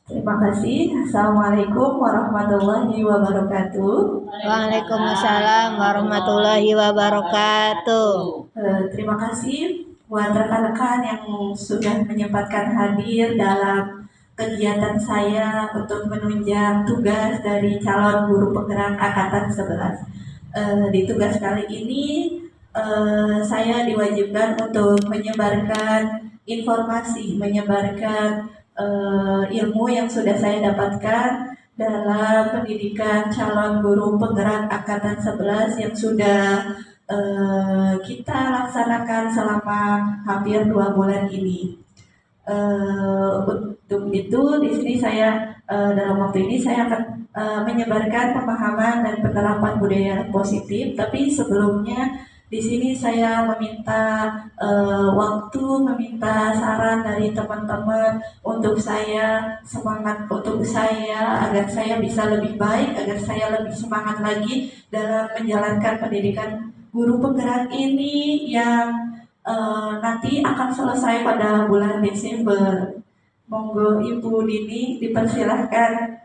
Terima kasih. Assalamualaikum warahmatullahi wabarakatuh. Waalaikumsalam warahmatullahi wabarakatuh. Terima kasih buat rekan-rekan yang sudah menyempatkan hadir dalam kegiatan saya untuk menunjang tugas dari calon guru penggerak Angkatan 11. Di tugas kali ini saya diwajibkan untuk menyebarkan informasi, menyebarkan ilmu yang sudah saya dapatkan dalam pendidikan calon guru penggerak Angkatan 11 yang sudah kita laksanakan selama hampir 2 bulan ini. Untuk itu di sini saya dalam waktu ini saya akan menyebarkan pemahaman dan penerapan budaya positif. Tapi sebelumnya di sini saya meminta waktu, meminta saran dari teman-teman untuk saya semangat, untuk saya agar saya bisa lebih baik, agar saya lebih semangat lagi dalam menjalankan pendidikan guru penggerak ini yang nanti akan selesai pada bulan Desember. Monggo Ibu Dini dipersilahkan.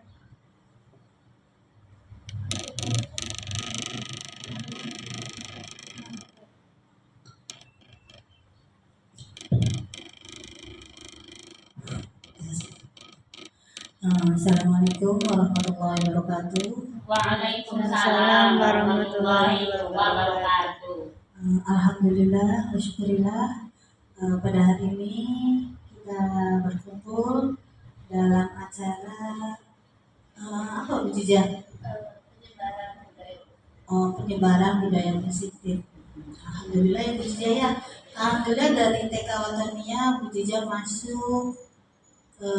Assalamualaikum warahmatullahi wabarakatuh. Waalaikumsalam warahmatullahi wabarakatuh. Alhamdulillah, syukurillah, pada hari ini kita berkumpul dalam acara apa Bu Jija? Penyebaran budaya positif. Alhamdulillah ya Bu Jija ya. Alhamdulillah dari TK Watonia Bu Jija masuk ke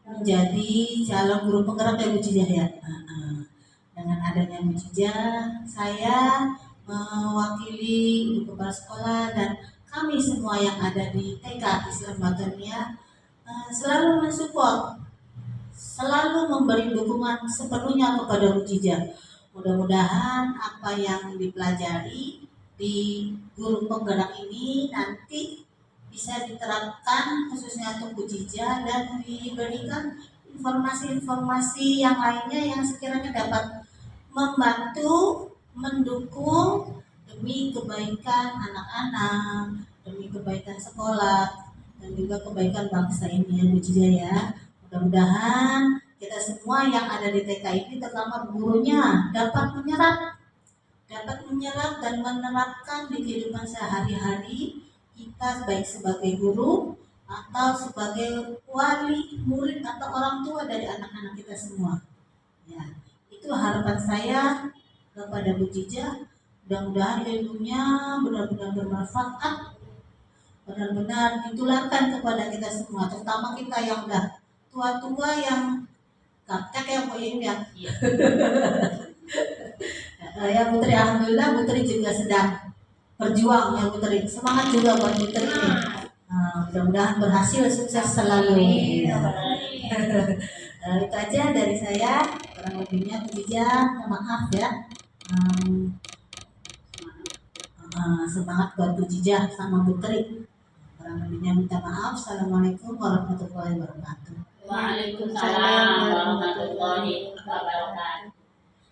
menjadi calon guru penggerak ya Bu Jija ya. Dengan adanya Bu Jija, saya mewakili ibu kepala sekolah dan kami semua yang ada di TK Islam Watonia selalu mensupport, selalu memberi dukungan sepenuhnya kepada Bu Jija. Mudah-mudahan apa yang dipelajari di guru penggerak ini nanti bisa diterapkan khususnya untuk Bu Jija dan diberikan informasi-informasi yang lainnya yang sekiranya dapat membantu, mendukung demi kebaikan anak-anak, demi kebaikan sekolah, dan juga kebaikan bangsa ini ya Bu Jija ya. Mudah-mudahan kita semua yang ada di TK ini, terutama gurunya, dapat menyerap dan menerapkan di kehidupan sehari-hari kita, baik sebagai guru atau sebagai wali murid atau orang tua dari anak-anak kita semua. Ya, itu harapan saya kepada Bu Jija. Mudah-mudahan ilmunya benar-benar bermanfaat, benar-benar ditularkan kepada kita semua, terutama kita yang udah tua-tua yang gaptek ya Bu Im ya. Ya Putri, alhamdulillah Putri juga sedang berjuang ya Putri. Semangat juga buat Putri. Mudah-mudahan berhasil, sukses selalu. Ya. Itu aja dari saya. Kurang lebihnya Bu Jija, maaf ya. Semangat buat Bu Jija sama Putri. Kurang lebihnya minta maaf. Assalamualaikum warahmatullahi wabarakatuh. Waalaikumsalam warahmatullahi wabarakatuh.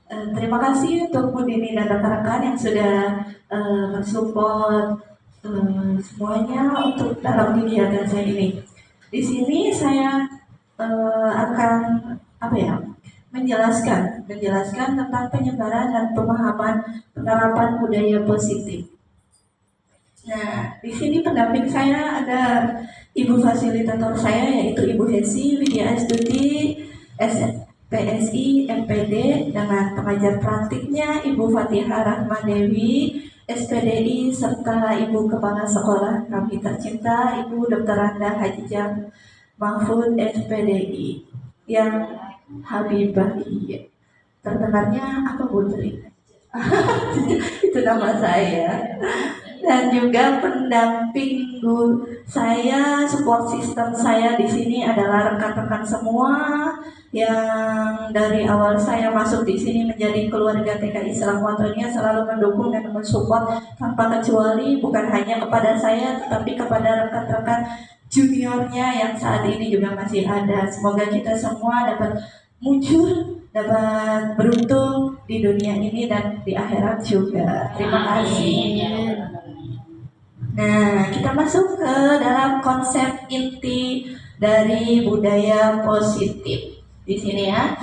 Terima kasih untuk Bu Dini dan rekan-rekan yang sudah mensupport semuanya untuk dalam kegiatan saya ini. Di sini saya akan menjelaskan tentang penyebaran dan pemahaman penerapan budaya positif. Nah, di sini pendamping saya ada ibu fasilitator saya yaitu Ibu Hesi Widya Astuti, PSI MPD, dengan pengajar praktiknya Ibu Fatihah Rahmadewi, SPDI, serta Ibu Kepala Sekolah kami tercinta Ibu Dr. Randa Hajijah Mahfud, SPDI, yang Habibah. Iya. Terdengarnya apa Bu Tri? Itu nama saya. dan juga pendamping guru saya, support system saya di sini adalah rekan-rekan semua yang dari awal saya masuk di sini menjadi keluarga TK Islam Watonia selalu mendukung dan mensupport tanpa kecuali, bukan hanya kepada saya tetapi kepada rekan-rekan juniornya yang saat ini juga masih ada. Semoga kita semua dapat muncul, dapat beruntung di dunia ini dan di akhirat juga. Terima kasih. Nah, kita masuk ke dalam konsep inti dari budaya positif. Di sini ya,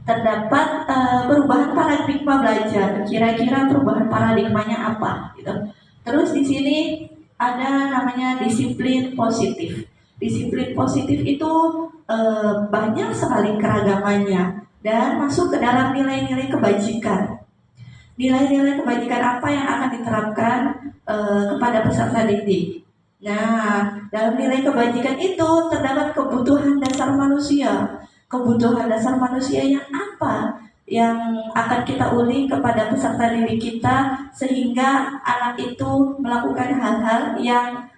terdapat perubahan paradigma belajar. Kira-kira perubahan paradigmanya apa? Gitu. Terus di sini ada namanya disiplin positif. Disiplin positif itu banyak sekali keragamannya dan masuk ke dalam nilai-nilai kebajikan. Nilai-nilai kebajikan apa yang akan diterapkan kepada peserta didik. Nah, dalam nilai kebajikan itu terdapat kebutuhan dasar manusia. Kebutuhan dasar manusia yang apa? Yang akan kita ulik kepada peserta didik kita sehingga anak itu melakukan hal-hal yang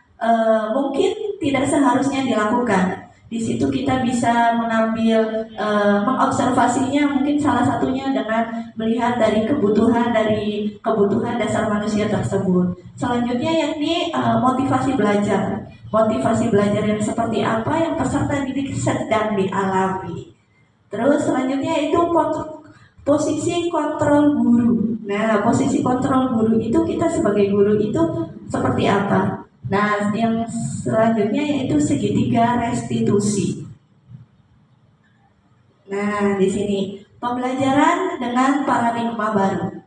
mungkin tidak seharusnya dilakukan. Di situ kita bisa mengambil mengobservasinya, mungkin salah satunya dengan melihat dari kebutuhan dasar manusia tersebut. Selanjutnya yakni motivasi belajar. Motivasi belajar yang seperti apa yang peserta didik sedang dialami. Terus selanjutnya itu posisi kontrol guru. Nah, posisi kontrol guru itu kita sebagai guru itu seperti apa? Nah, yang selanjutnya yaitu segitiga restitusi. Nah, di sini pembelajaran dengan paradigma baru.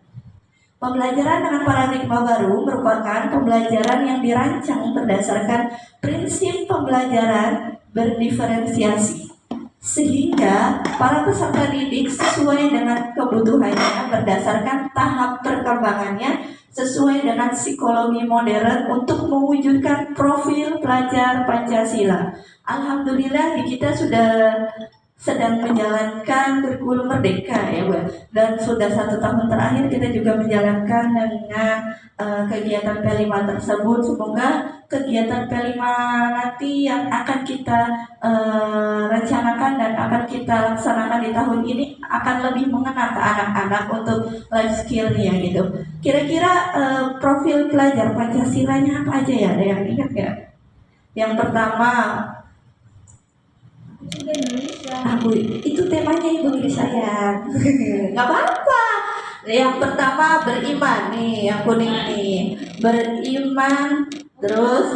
Pembelajaran dengan paradigma baru merupakan pembelajaran yang dirancang berdasarkan prinsip pembelajaran berdiferensiasi, sehingga para peserta didik sesuai dengan kebutuhannya berdasarkan tahap perkembangannya sesuai dengan psikologi modern untuk mewujudkan profil pelajar Pancasila. Alhamdulillah di kita sudah sedang menjalankan kurikulum merdeka ya Bu. Dan sudah 1 tahun terakhir kita juga menjalankan dengan kegiatan P5 tersebut. Semoga kegiatan P5 nanti yang akan kita rencanakan dan akan kita laksanakan di tahun ini akan lebih mengena ke anak-anak untuk life skill-nya gitu. Kira-kira profil pelajar Pancasilanya apa aja ya? Ada yang ingat ya? Yang pertama, aku itu temanya Ibu saya. Nggak apa-apa. Yang pertama beriman nih, yang kuning nih. Beriman, terus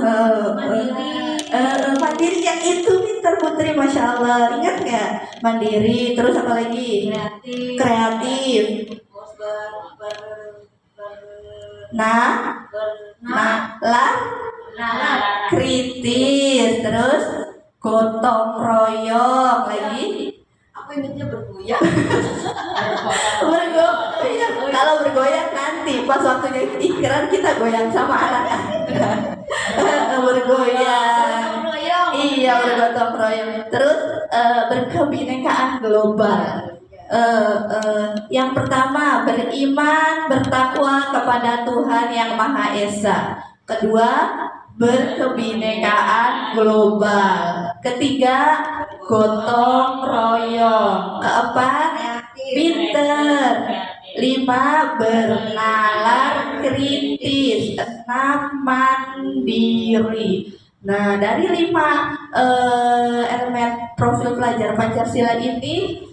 mandiri yang itu pintar Putri, Masya Allah. Ingat nggak? Mandiri, terus apa lagi? Kreatif. Kritis, terus gotong royong, lagi Aku ingatnya bergoyang. bergoyang. Kalau bergoyang nanti pas waktunya ikrar kita goyang sama anak-anak. Bergoyang. Iya, bergotong royong. Terus berkebinekaan global. Yang pertama beriman, bertakwa kepada Tuhan yang Maha Esa. Kedua, berkebinekaan global. Ketiga, gotong royong. Keempat, pinter. 5, bernalar kritis. 6, mandiri. Nah, dari 5 elemen profil pelajar Pancasila ini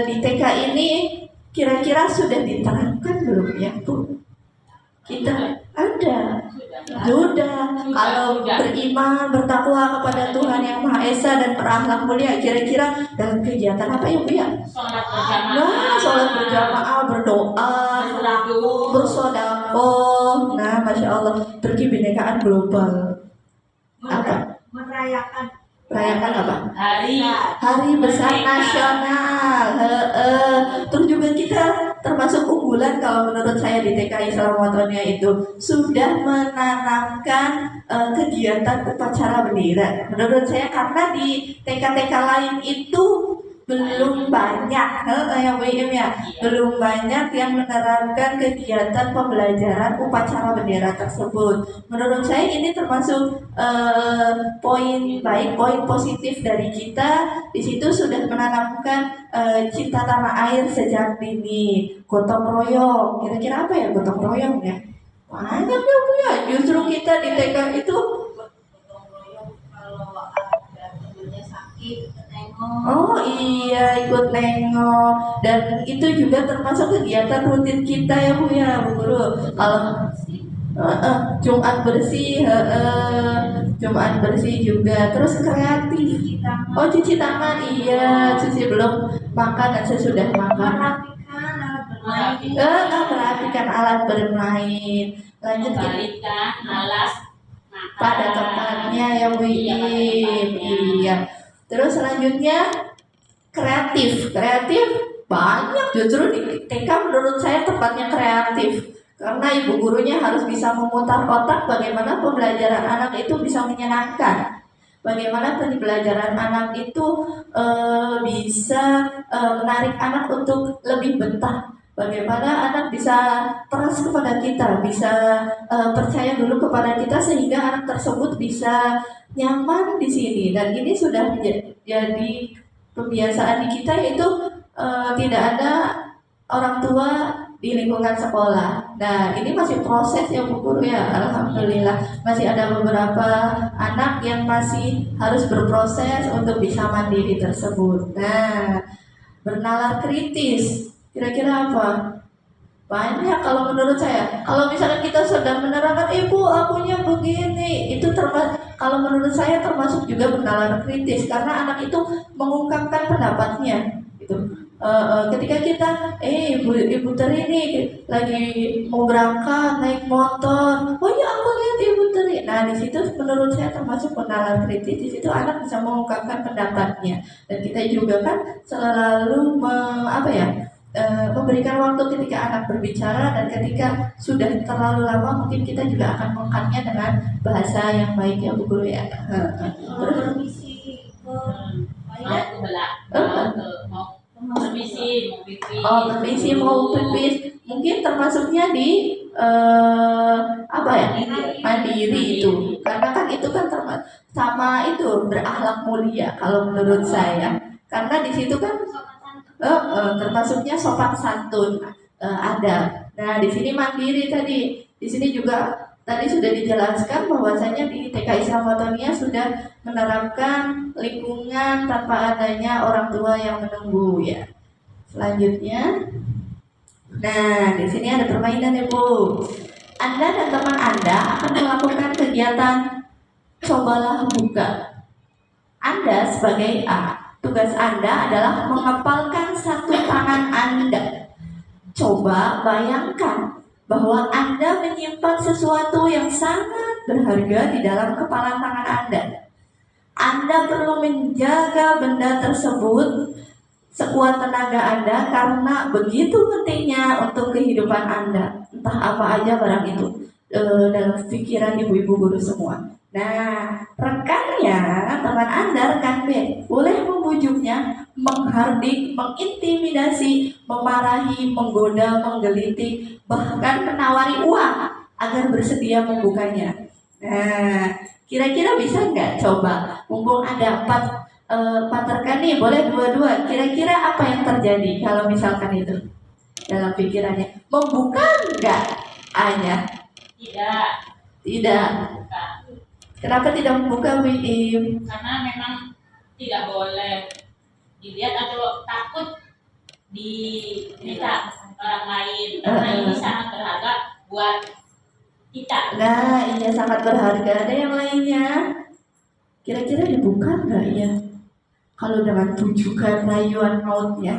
di TK ini kira-kira sudah diterapkan belum ya Bu? Kita ada. Sudah. Kalau beriman, bertakwa kepada Tuhan yang Maha Esa dan berakhlak mulia, kira-kira dalam kegiatan apa ya Bu ya? Nah, sholat berjamaah, berdoa, bersedekah. Nah, Masya Allah, berkebinekaan global. Apa? Merayakan apa? Hari besar nasional. Terus juga kita termasuk unggulan kalau menurut saya di TK Islam Watonia itu sudah menanamkan kegiatan upacara bendera. Menurut saya karena di TK-TK lain itu belum banyak ya Bu Im ya, belum banyak yang menerapkan kegiatan pembelajaran upacara bendera tersebut. Menurut saya ini termasuk poin baik, poin positif dari kita. Di situ sudah menanamkan cinta tanah air sejak dini, gotong royong. Kira-kira apa ya gotong royong ya? Banyak ya Bu ya. Justru kita di TK itu gotong royong kalau ada temennya sakit nengok. oh iya, ikut nengok. Dan itu juga termasuk kegiatan rutin kita ya Bu ya, Bu Guru. Kalau Jumat bersih, Jumat bersih juga. Terus kreatif. Oh cuci tangan, iya. Cuci belum makan dan sesudah makan. Merapikan alat bermain. Lanjut kita Kembalikan alas makan pada tempatnya ya Bu Im. Iya. Terus selanjutnya kreatif banyak, justru di TK menurut saya tempatnya kreatif karena ibu gurunya harus bisa memutar otak bagaimana pembelajaran anak itu bisa menyenangkan, bagaimana pembelajaran anak itu bisa menarik anak untuk lebih betah, bagaimana anak bisa trust kepada kita, bisa percaya dulu kepada kita sehingga anak tersebut bisa nyaman di sini. Dan ini sudah jadi kebiasaan di kita, yaitu tidak ada orang tua di lingkungan sekolah. Nah ini masih proses ya Bu Guru ya, alhamdulillah masih ada beberapa anak yang masih harus berproses untuk bisa mandiri tersebut. Nah bernalar kritis kira-kira apa? Banyak kalau menurut saya. Kalau misalkan kita sedang menerangkan, ibu akunya begini, itu kalau menurut saya termasuk juga bernalar kritis karena anak itu mengungkapkan pendapatnya gitu. Ketika kita ibu Teri ini lagi mau berangkat naik motor, oh ya aku lihat ibu Teri. Nah di situ menurut saya termasuk bernalar kritis. Di situ anak bisa mengungkapkan pendapatnya dan kita juga kan selalu memberikan waktu ketika anak berbicara, dan ketika sudah terlalu lama mungkin kita juga akan mengangkatnya dengan bahasa yang baik ya Bu Guru ya. Permisi mau permisi mau pipis. Oh permisi mau pipis mungkin termasuknya di mandiri itu, karena kan itu kan sama itu berakhlak mulia kalau menurut saya, karena di situ kan termasuknya sopan santun ada. Nah di sini mandiri tadi, di sini juga tadi sudah dijelaskan bahwasanya di TK Islam Watonia sudah menerapkan lingkungan tanpa adanya orang tua yang menunggu ya. Selanjutnya, nah di sini ada permainan ya Bu. Anda dan teman Anda akan melakukan kegiatan cobalah buka. Anda sebagai A, tugas Anda adalah menghafalkan satu tangan Anda. Coba bayangkan bahwa Anda menyimpan sesuatu yang sangat berharga di dalam kepala tangan Anda. Anda perlu menjaga benda tersebut sekuat tenaga Anda karena begitu pentingnya untuk kehidupan Anda. Entah apa aja barang itu dalam pikiran ibu-ibu guru semua. Nah, rekannya, teman Anda, rekan B, boleh membujuknya, menghardik, mengintimidasi, memarahi, menggoda, menggelitik, bahkan menawari uang agar bersedia membukanya. Nah, kira-kira bisa nggak coba? Mumpung ada empat rekan nih, boleh dua-dua. Kira-kira apa yang terjadi kalau misalkan itu dalam pikirannya? Membuka nggak A-nya? Tidak. Kenapa tidak membuka WIM? Karena memang tidak boleh dilihat atau takut dilihat orang lain, karena ini sangat berharga buat kita. Nah, iya sangat berharga. Ada yang lainnya? Kira-kira dibuka nggak ya? Kalau dengan tujukan rayuan mautnya.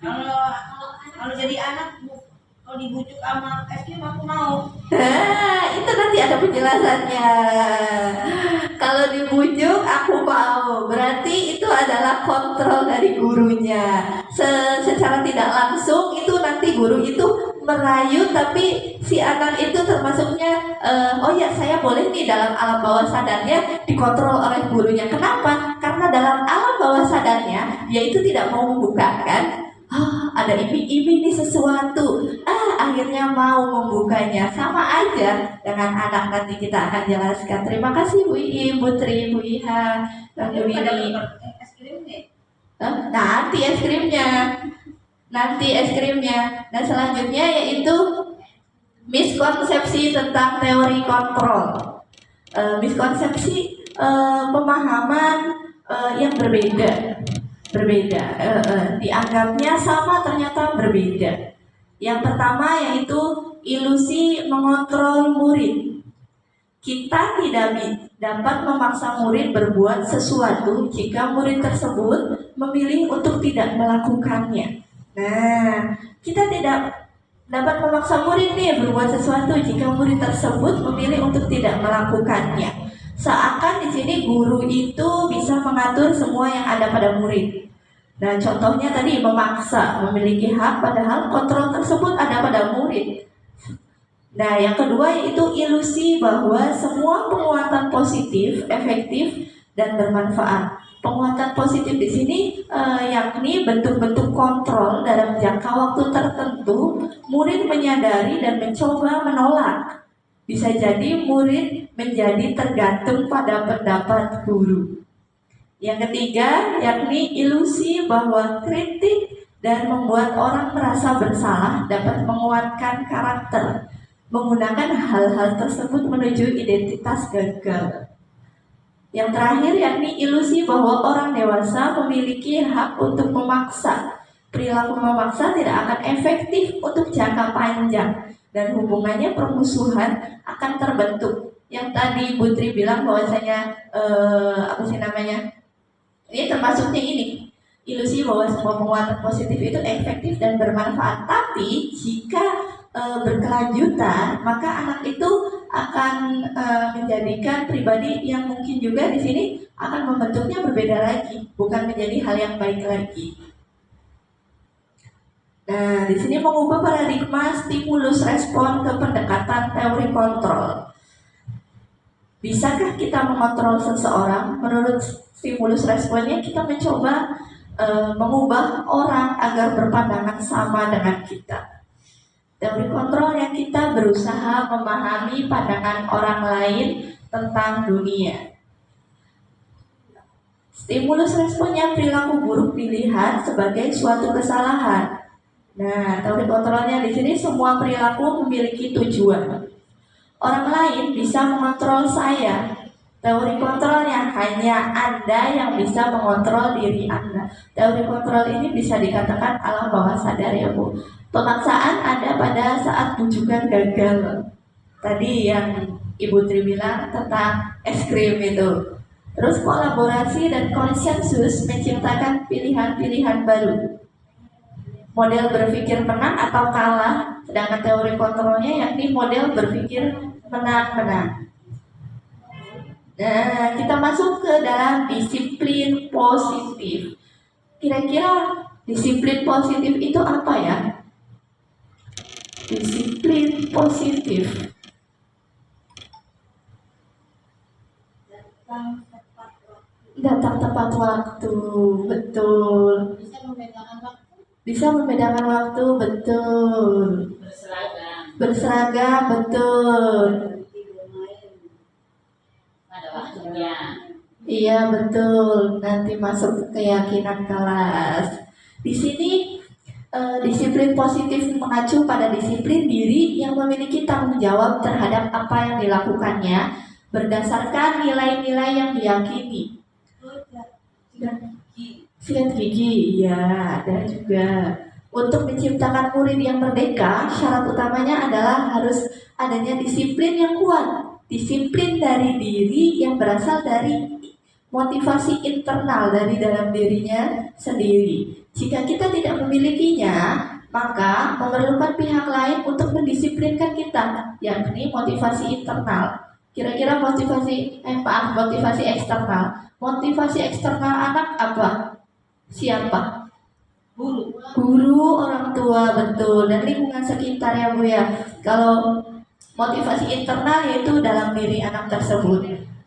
Kalau jadi anak kalau dibujuk sama es krim aku mau. Itu nanti ada penjelasannya. Kalau dibujuk aku mau, berarti itu adalah kontrol dari gurunya. Secara tidak langsung itu nanti guru itu merayu, tapi si anak itu termasuknya oh ya saya boleh nih dalam alam bawah sadarnya dikontrol oleh gurunya. Kenapa? Karena dalam alam dia itu tidak mau membuka kan. Ada iming-iming nih sesuatu, akhirnya mau membukanya. Sama aja dengan anak, nanti kita akan jelaskan. Terima kasih Bu Iim, Bu Tri, Bu Iha, dan Bu Wini. Nanti es krimnya. Dan selanjutnya yaitu miskonsepsi tentang teori kontrol. Miskonsepsi pemahaman yang berbeda, dianggapnya sama ternyata berbeda. Yang pertama yaitu ilusi mengontrol murid. Kita tidak dapat memaksa murid berbuat sesuatu jika murid tersebut memilih untuk tidak melakukannya. Nah, kita tidak dapat memaksa murid nih berbuat sesuatu jika murid tersebut memilih untuk tidak melakukannya. Seakan di sini guru itu bisa mengatur semua yang ada pada murid. Nah, contohnya tadi memaksa, memiliki hak, padahal kontrol tersebut ada pada murid. Nah, yang kedua yaitu ilusi bahwa semua penguatan positif, efektif, dan bermanfaat. Penguatan positif di sini yakni bentuk-bentuk kontrol dalam jangka waktu tertentu. Murid menyadari dan mencoba menolak. Bisa jadi murid menjadi tergantung pada pendapat guru. Yang ketiga yakni ilusi bahwa kritik dan membuat orang merasa bersalah dapat menguatkan karakter. Menggunakan hal-hal tersebut menuju identitas gagal. Yang terakhir yakni ilusi bahwa orang dewasa memiliki hak untuk memaksa. Perilaku memaksa tidak akan efektif untuk jangka panjang dan hubungannya permusuhan akan terbentuk. Yang tadi Bu Tri bilang bahwasanya ini termasuknya ini, ilusi bahwa semua penguatan positif itu efektif dan bermanfaat. Tapi jika berkelanjutan, maka anak itu akan menjadikan pribadi yang mungkin juga di sini akan membentuknya berbeda lagi, bukan menjadi hal yang baik lagi. Nah, di sini mengubah paradigma stimulus respon ke pendekatan teori kontrol. Bisakah kita mengontrol seseorang? Menurut stimulus responnya, kita mencoba mengubah orang agar berpandangan sama dengan kita. Teori kontrol yang kita berusaha memahami pandangan orang lain tentang dunia. Stimulus responnya perilaku buruk dilihat sebagai suatu kesalahan. Nah, teori kontrolnya di sini semua perilaku memiliki tujuan. Orang lain bisa mengontrol saya. Teori kontrolnya hanya Anda yang bisa mengontrol diri Anda. Teori kontrol ini bisa dikatakan alam bawah sadar ya Bu. Pemaksaan ada pada saat bujukan gagal. Tadi yang Ibu Tri bilang tentang es krim itu. Terus kolaborasi dan konsensus menciptakan pilihan-pilihan baru. Model berpikir menang atau kalah, sedangkan teori kontrolnya yakni model berpikir menang-menang. Nah, kita masuk ke dalam disiplin positif. Kira-kira disiplin positif itu apa ya? Disiplin positif. Datang tepat waktu, betul. Bisa membedakan waktu, betul. Berseragam, betul. Pada waktunya. Iya, betul. Nanti masuk keyakinan kelas. Di sini disiplin positif mengacu pada disiplin diri yang memiliki tanggung jawab terhadap apa yang dilakukannya berdasarkan nilai-nilai yang diyakini. Sikat gigi, ya ada juga. Untuk menciptakan murid yang merdeka, syarat utamanya adalah harus adanya disiplin yang kuat. Disiplin dari diri yang berasal dari motivasi internal dari dalam dirinya sendiri. Jika kita tidak memilikinya, maka memerlukan pihak lain untuk mendisiplinkan kita, yakni motivasi internal. Kira-kira motivasi eksternal. Motivasi eksternal anak apa? Siapa? Guru, orang tua, betul, dan lingkungan sekitar ya Bu ya. Kalau motivasi internal yaitu dalam diri anak tersebut.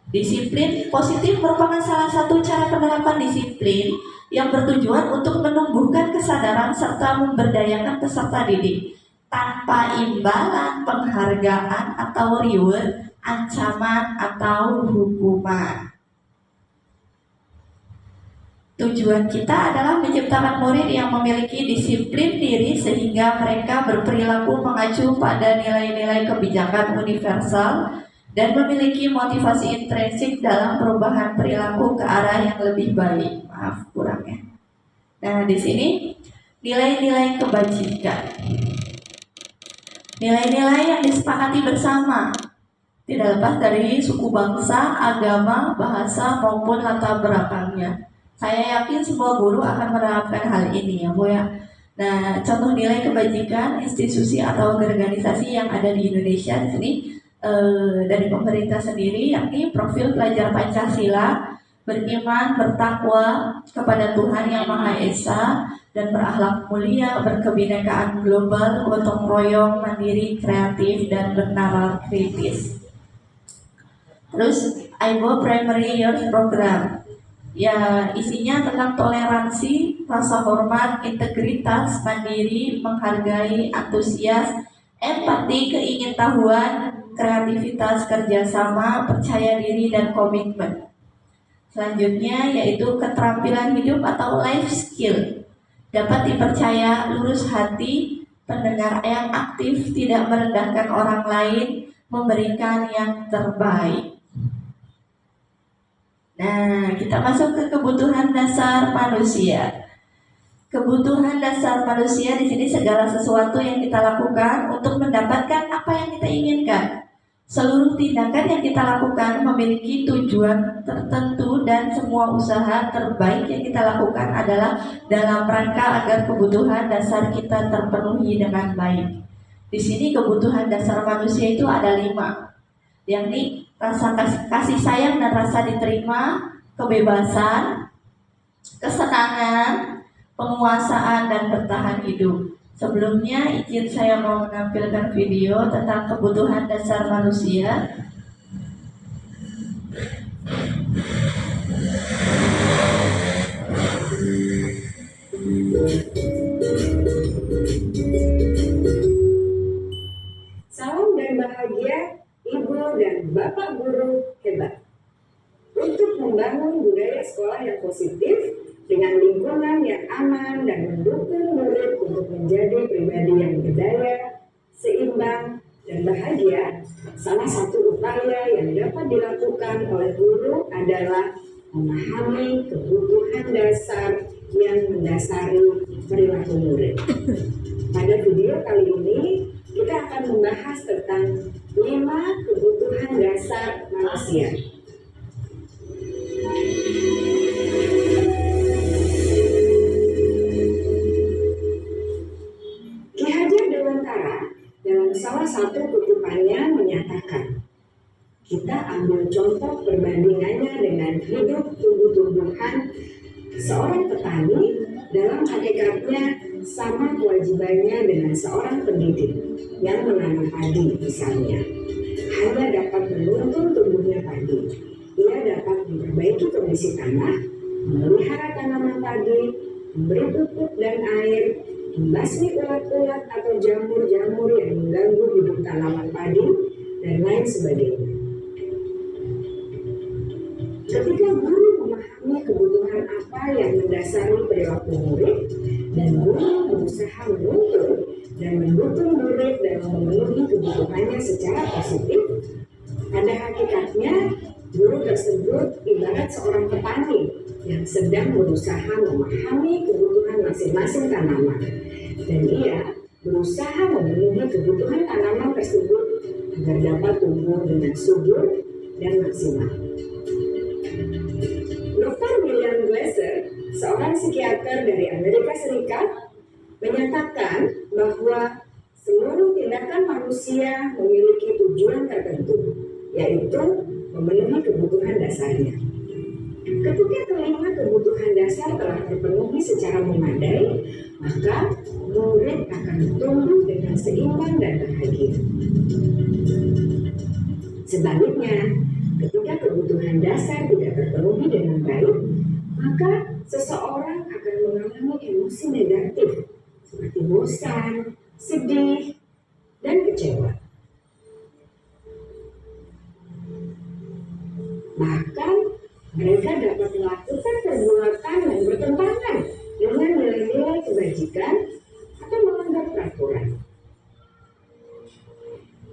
Disiplin positif merupakan salah satu cara penerapan disiplin yang bertujuan untuk menumbuhkan kesadaran serta memberdayakan peserta didik tanpa imbalan, penghargaan atau reward, ancaman atau hukuman. Tujuan kita adalah menciptakan murid yang memiliki disiplin diri sehingga mereka berperilaku mengacu pada nilai-nilai kebijakan universal dan memiliki motivasi intrinsik dalam perubahan perilaku ke arah yang lebih baik. Maaf kurangnya. Nah, di sini nilai-nilai kebajikan. Nilai-nilai yang disepakati bersama tidak lepas dari suku bangsa, agama, bahasa maupun latar belakangnya. Saya yakin semua guru akan menerapkan hal ini ya Bu ya. Nah, contoh nilai kebajikan institusi atau organisasi yang ada di Indonesia di sini dari pemerintah sendiri, yakni profil pelajar Pancasila, beriman, bertakwa kepada Tuhan Yang Maha Esa, dan berakhlak mulia, berkebinekaan global, gotong royong, mandiri, kreatif, dan bernalar kritis. Terus, IBO Primary Years Program. Ya, isinya tentang toleransi, rasa hormat, integritas, mandiri, menghargai, antusias, empati, keingintahuan, kreativitas, kerjasama, percaya diri, dan komitmen. Selanjutnya yaitu keterampilan hidup atau life skill. Dapat dipercaya, lurus hati, pendengar yang aktif, tidak merendahkan orang lain, memberikan yang terbaik. Nah, kita masuk ke kebutuhan dasar manusia. Kebutuhan dasar manusia di sini segala sesuatu yang kita lakukan untuk mendapatkan apa yang kita inginkan. Seluruh tindakan yang kita lakukan memiliki tujuan tertentu dan semua usaha terbaik yang kita lakukan adalah dalam rangka agar kebutuhan dasar kita terpenuhi dengan baik. Di sini kebutuhan dasar manusia itu ada 5, yakni rasa kasih sayang dan rasa diterima, kebebasan, kesenangan, penguasaan, dan bertahan hidup. Sebelumnya, izin saya mau menampilkan video tentang kebutuhan dasar manusia. Salam dan bahagia Ibu dan Bapak guru hebat. Untuk membangun budaya sekolah yang positif dengan lingkungan yang aman dan mendukung murid untuk menjadi pribadi yang berdaya, seimbang, dan bahagia, salah satu upaya yang dapat dilakukan oleh guru adalah memahami kebutuhan dasar yang mendasari perilaku murid. Pada video kali ini, kita akan membahas tentang 5 kebutuhan dasar manusia. Ki Hajar Dewantara dalam salah satu kutipannya menyatakan, kita ambil contoh perbandingannya dengan hidup tumbuh-tumbuhan. Seorang petani dalam hakikatnya sama kewajibannya dengan seorang pendidik yang menanam padi misalnya. Hanya dapat menuntun tumbuhnya padi. Ia dapat memperbaiki kondisi tanah, memelihara tanaman padi, memberi pupuk dan air, membasmi ulat-ulat atau jamur-jamur yang mengganggu hidup tanaman padi, dan lain sebagainya. Ketika guru memahami kebutuhan apa yang mendasari perilaku murid, dan guru berusaha menuntun dan mendukung murid dalam memenuhi kebutuhannya secara positif, pada hakikatnya guru tersebut ibarat seorang petani yang sedang berusaha memahami kebutuhan masing-masing tanaman, dan ia berusaha memenuhi kebutuhan tanaman tersebut agar dapat tumbuh dengan subur dan maksimal. Dr. William Glasser, seorang psikiater dari Amerika Serikat, menyatakan bahwa seluruh tindakan manusia memiliki tujuan tertentu, yaitu memenuhi kebutuhan dasarnya. Ketika kelima kebutuhan dasar telah terpenuhi secara memadai, maka murid akan tumbuh dengan seimbang dan bahagia. Sebaliknya, Ketika kebutuhan dasar tidak terpenuhi dengan baik, maka seseorang akan mengalami emosi negatif seperti bosan, sedih, dan kecewa. Bahkan mereka dapat melakukan perbuatan yang bertentangan dengan nilai-nilai kebajikan atau melanggar peraturan.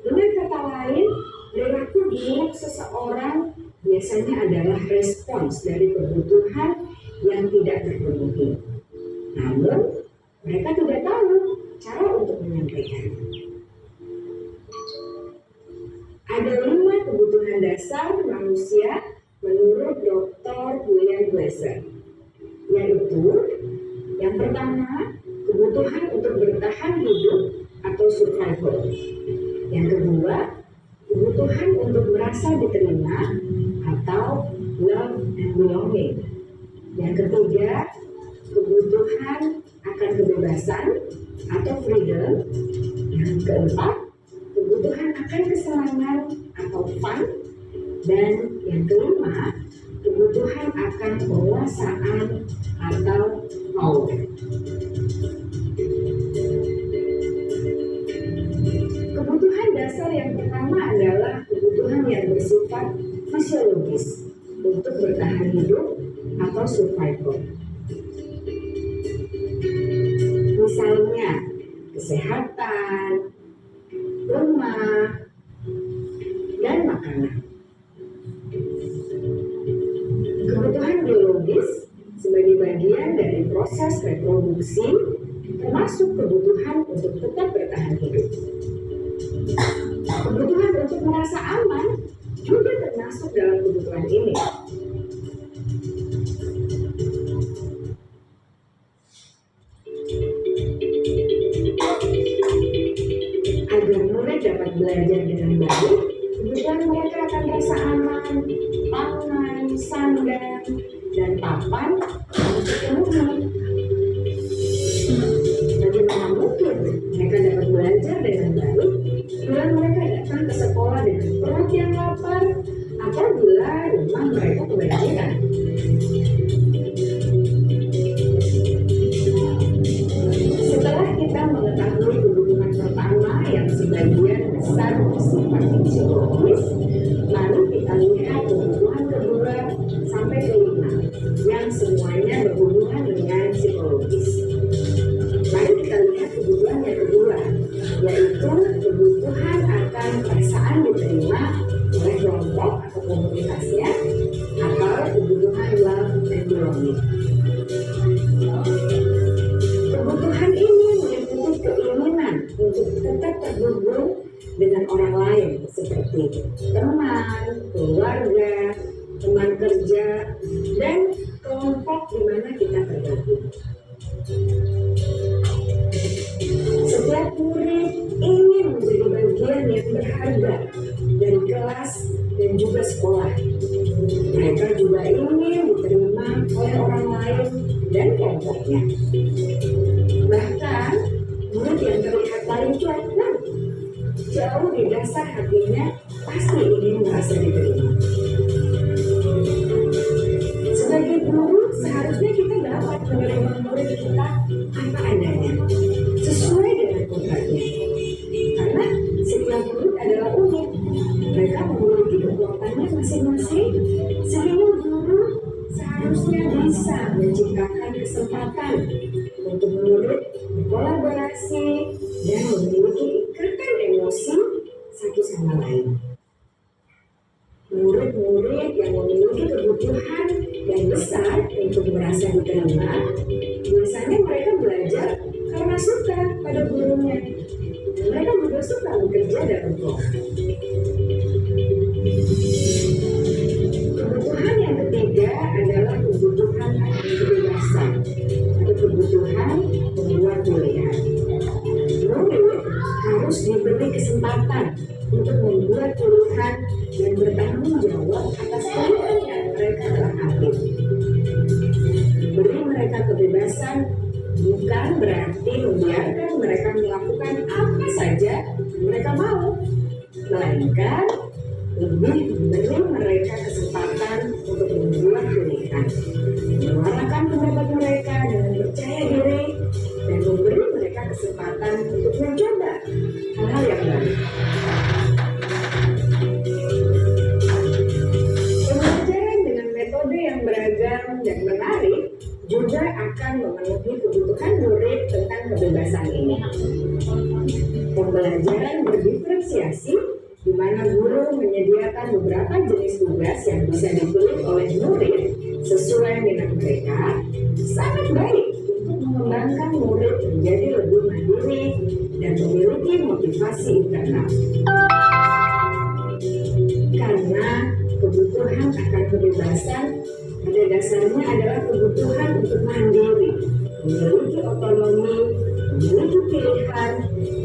Dengan kata lain, perilaku buruk seseorang biasanya adalah respons dari kebutuhan yang tidak terpenuhi. Namun, mereka tidak tahu cara untuk menyampaikan. Ada 5 kebutuhan dasar manusia menurut Dr. William Glasser, yaitu yang pertama, kebutuhan untuk bertahan hidup atau survival. Yang kedua, kebutuhan untuk merasa diterima atau love and belonging. Yang ketiga, kebutuhan akan kebebasan atau freedom. Yang keempat, kebutuhan akan kesenangan atau fun. Dan yang kelima, kebutuhan akan penguasaan atau power. Kebutuhan dasar yang pertama adalah kebutuhan yang bersifat fisiologis untuk bertahan hidup atau survival. Misalnya, kesehatan, rumah, dan makanan. Kebutuhan biologis sebagai bagian dari proses reproduksi termasuk kebutuhan untuk tetap bertahan hidup. Kebutuhan untuk merasa aman juga termasuk dalam kebutuhan ini. Agar murid dapat belajar dengan baik, kebutuhan mereka akan rasa aman, pangan, sandang, dan papan harus dipenuhi. Bagaimana mungkin mereka dapat belajar dengan baik bila mereka datang ke sekolah dengan perut yang lapar atau bila rumah mereka kebanjiran? Setelah kita mengetahui kebutuhan pertama yang sebagian besar bersifat fisiologis, lalu kita lihat kebutuhan kedua sampai kelima yang semuanya berhubungan dengan psikologis. Mari kita lihat kebutuhan yang kedua, yaitu kebutuhan akan perasaan diterima oleh kelompok atau komunitasnya atau kebutuhan love and belonging. Kebutuhan ini meliputi keinginan untuk tetap terhubung dengan orang lain seperti teman, keluarga, teman kerja, dan kelompok di mana kita tergabung. Setiap murid ingin menjadi bagian yang berharga dari kelas dan juga sekolah. Mereka juga ingin diterima oleh orang lain dan kelompoknya. Bahkan, murid yang terlihat paling cuek, jauh di dasar hatinya pasti ingin merasa diterima. Sebagai guru, seharusnya kita dapat menerima murid kita apa adanya, sesuai dengan kodratnya. Karena setiap murid adalah unik. Mereka memiliki kekuatannya masing-masing, sehingga guru seharusnya bisa menciptakan kesempatan untuk murid berkolaborasi dan memiliki ikatan emosi satu sama lain. Murid-murid yang memiliki kebutuhan yang besar untuk merasa diterima, biasanya mereka belajar karena suka pada gurunya. Mereka juga suka bekerja dalam kelompok. Kebutuhan yang ketiga adalah kebutuhan akan kebebasan atau kebutuhan membuat pilihan. Murid harus diberi kesempatan untuk membuat pilihan dan bertanggung jawab atas pilihan yang mereka telah ambil. Beri mereka kebebasan bukan berarti membiarkan mereka melakukan apa saja yang mereka mau, melainkan lebih memberi mereka menyenangkan, menyuarakan pendapat mereka dengan percaya diri, dan memberi mereka kesempatan untuk mencoba hal-hal yang baru. Pembelajaran dengan metode yang beragam dan menarik juga akan memenuhi kebutuhan murid tentang kebebasan ini. Pembelajaran berdiferensiasi, di mana guru menyediakan beberapa jenis tugas yang bisa dipilih oleh murid sesuai minat mereka, sangat baik untuk mengembangkan murid menjadi lebih mandiri dan memiliki motivasi internal. Karena kebutuhan akan kebebasan pada dasarnya adalah kebutuhan untuk mandiri, memiliki otonomi, memiliki pilihan,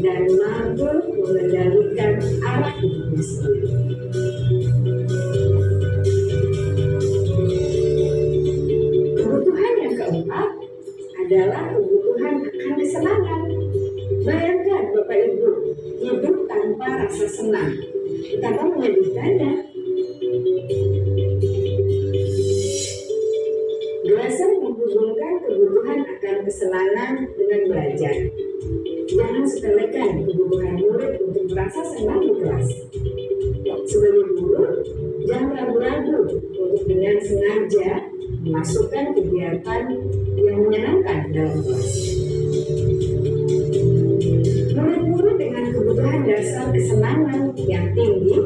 dan mampu mengendalikan arah hidupnya sendiri. Kebutuhan yang keempat adalah kebutuhan akan kesenangan. Bayangkan Bapak Ibu, hidup tanpa rasa senang, betapa menyedihkannya. Belajar menghubungkan kebutuhan akan kesenangan dengan belajar. Jangan sepelekan kebutuhan murid untuk merasa senang di kelas. Sebagai guru, jangan ragu-ragu untuk dengan sengaja memasukkan kegiatan yang menyenangkan dalam kelas. Murid-murid dengan kebutuhan dasar kesenangan yang tinggi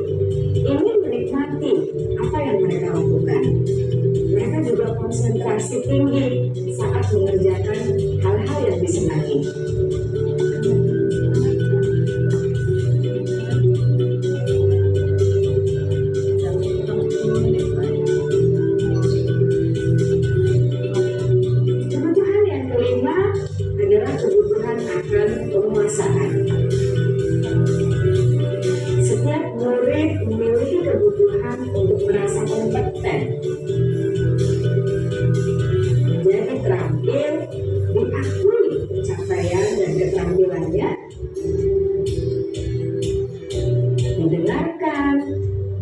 ingin menikmati apa yang mereka lakukan. Mereka juga konsentrasi tinggi saat mengerjakan hal-hal yang disenangi. Kebutuhan yang kelima adalah kebutuhan akan penguasaan. Setiap murid memiliki kebutuhan untuk merasa kompeten, menjadi terampil, diakui pencapaian dan keterampilannya, didengarkan,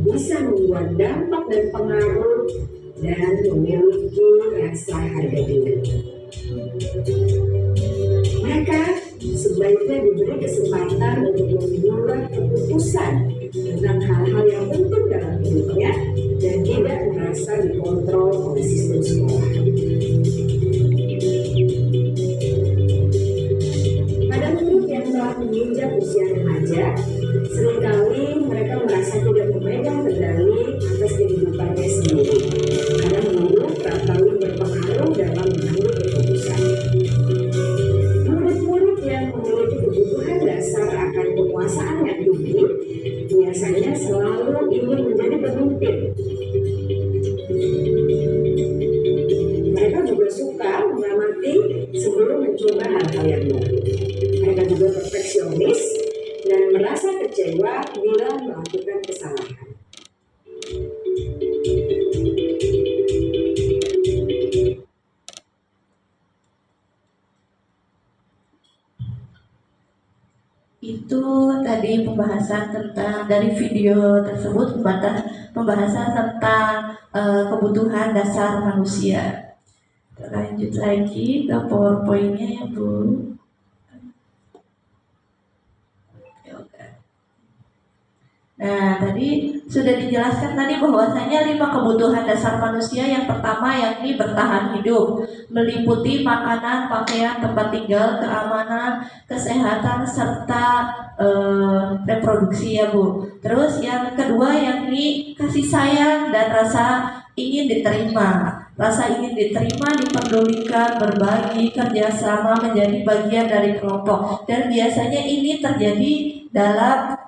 bisa membuat dampak dan pengaruh, dan memiliki rasa harga diri. Mereka sebaiknya diberi kesempatan untuk membuat keputusan tentang hal-hal yang penting dalam hidupnya dan tidak merasa dikontrol oleh sistem sekolah. Pada murid yang telah menginjak usia remaja, seringkali mereka merasa tidak memegang kendali atas kehidupannya sendiri, karena guru kerap kali berpengaruh dalam mengambil keputusan. Murid-murid yang memiliki kebutuhan dasar akan penguasaan yang tinggi biasanya selalu ingin menjadi pemimpin. Mereka juga suka mengamati sebelum mencoba hal-hal yang baru. Mereka juga perfeksionis dan merasa kecewa bila melakukan kesalahan. Itu tadi pembahasan tentang dari video tersebut, pembahasan tentang kebutuhan dasar manusia. Kita lanjut lagi ke PowerPoint-nya ya Bu. Nah, tadi sudah dijelaskan tadi bahwasanya 5 kebutuhan dasar manusia. Yang pertama yakni bertahan hidup, meliputi makanan, pakaian, tempat tinggal, keamanan, kesehatan, serta reproduksi ya Bu. Terus yang kedua yakni kasih sayang dan rasa ingin diterima. Rasa ingin diterima, diperdulikan, berbagi, kerjasama, menjadi bagian dari kelompok. Dan biasanya ini terjadi dalam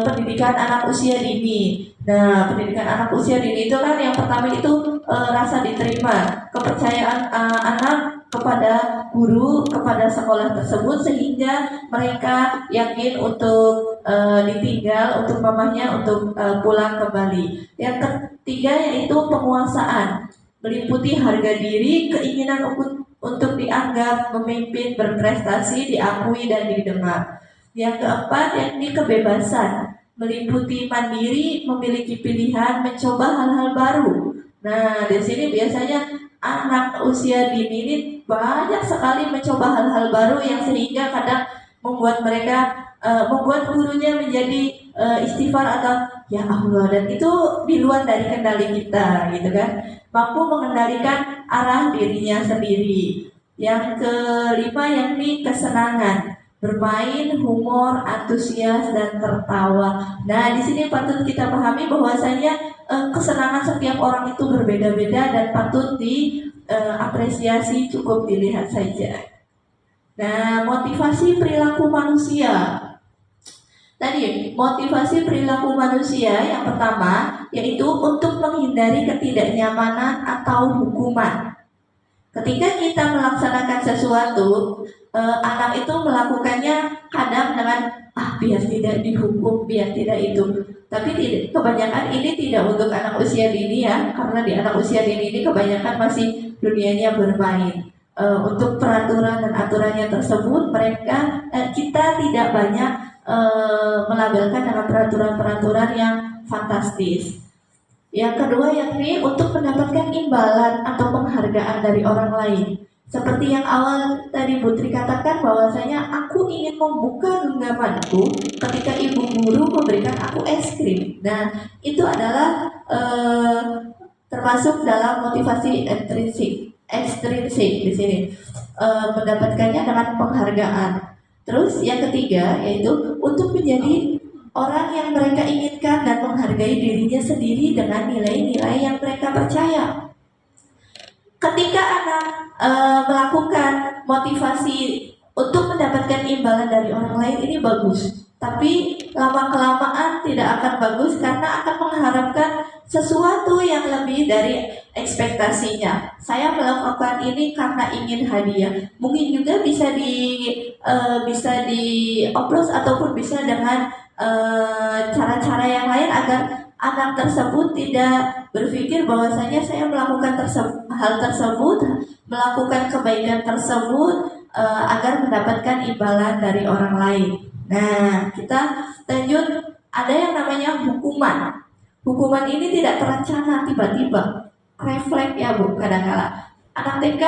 pendidikan anak usia dini. Nah, pendidikan anak usia dini itu kan yang pertama itu rasa diterima, kepercayaan anak kepada guru, kepada sekolah tersebut, sehingga mereka yakin untuk ditinggal, untuk mamahnya untuk pulang kembali. Yang ketiga yaitu penguasaan, meliputi harga diri, keinginan untuk dianggap, memimpin, berprestasi, diakui dan didengar. Yang keempat yakni kebebasan, meliputi mandiri, memiliki pilihan, mencoba hal-hal baru, Nah, di sini biasanya anak usia dini ini banyak sekali mencoba hal-hal baru yang sehingga kadang membuat mereka membuat gurunya menjadi istighfar atau ya Allah, dan itu di luar dari kendali kita gitu kan. Mampu mengendalikan arah dirinya sendiri. Yang kelima yakni kesenangan, bermain, humor, antusias dan tertawa. Nah, di sini patut kita pahami bahwasanya kesenangan setiap orang itu berbeda-beda dan patut diapresiasi, cukup dilihat saja. Nah, motivasi perilaku manusia. Tadi, motivasi perilaku manusia yang pertama yaitu untuk menghindari ketidaknyamanan atau hukuman. Ketika kita melaksanakan sesuatu, anak itu melakukannya kadang dengan biar tidak dihukum, biar tidak itu. Tapi tidak, kebanyakan ini tidak untuk anak usia dini ya, karena di anak usia dini ini kebanyakan masih dunianya bermain. Untuk peraturan dan aturannya tersebut, kita tidak banyak melabelkan dengan peraturan-peraturan yang fantastis. Yang kedua yakni untuk mendapatkan imbalan atau penghargaan dari orang lain. Seperti yang awal tadi Putri katakan bahwasanya aku ingin membuka genggamanku ketika ibu guru memberikan aku es krim. Nah, itu adalah termasuk dalam motivasi ekstrinsik di sini. Mendapatkannya dengan penghargaan. Terus yang ketiga yaitu untuk menjadi orang yang mereka inginkan dan menghargai dirinya sendiri dengan nilai-nilai yang mereka percaya. Ketika anak melakukan motivasi untuk mendapatkan imbalan dari orang lain ini bagus, tapi lama-kelamaan tidak akan bagus karena akan mengharapkan sesuatu yang lebih dari ekspektasinya. Saya melakukan ini karena ingin hadiah. Mungkin juga bisa dioplos ataupun bisa dengan cara-cara yang lain agar anak tersebut tidak berpikir bahwasanya saya melakukan hal tersebut, melakukan kebaikan tersebut agar mendapatkan imbalan dari orang lain. Nah, kita lanjut, ada yang namanya hukuman. Hukuman ini tidak terencana, tiba-tiba refleks ya Bu, kadang-kala anak TK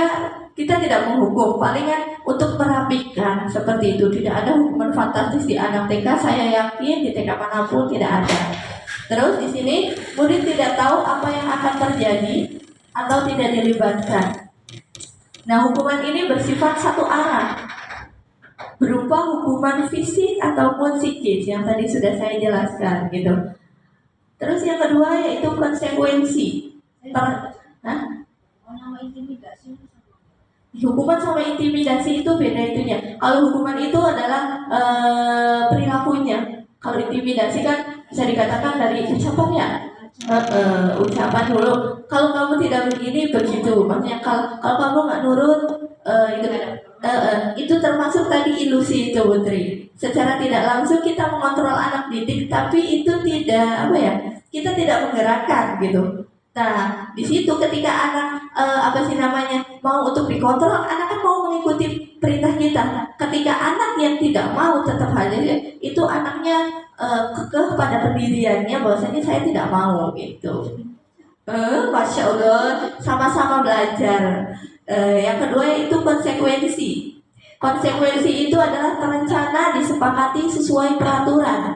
kita tidak menghukum, palingan untuk merapikan seperti itu. Tidak ada hukuman fantastis di anak TK, saya yakin di TK manapun tidak ada. Terus di sini murid tidak tahu apa yang akan terjadi atau tidak dilibatkan. Nah, hukuman ini bersifat satu arah, berupa hukuman fisik ataupun psikis yang tadi sudah saya jelaskan gitu. Terus yang kedua yaitu konsekuensi. Hukuman sama intimidasi itu beda itunya. Kalau hukuman itu adalah perilakunya. Kalau intimidasi kan bisa dikatakan dari ucapannya. Ucapan dulu. Kalau kamu tidak begini begitu. Maksudnya kalau kamu nggak nurut itu termasuk tadi ilusi itu Putri. Secara tidak langsung kita mengontrol anak didik, tapi itu tidak kita tidak menggerakkan gitu. Nah, di situ ketika anak mau untuk dikontrol, anak kan mau mengikuti perintah kita. Ketika anak yang tidak mau tetap aja itu anaknya kekeh pada pendiriannya bahwasanya saya tidak mau gitu. Masya Allah, sama-sama belajar. Yang kedua itu konsekuensi. Konsekuensi itu adalah terencana, disepakati sesuai peraturan.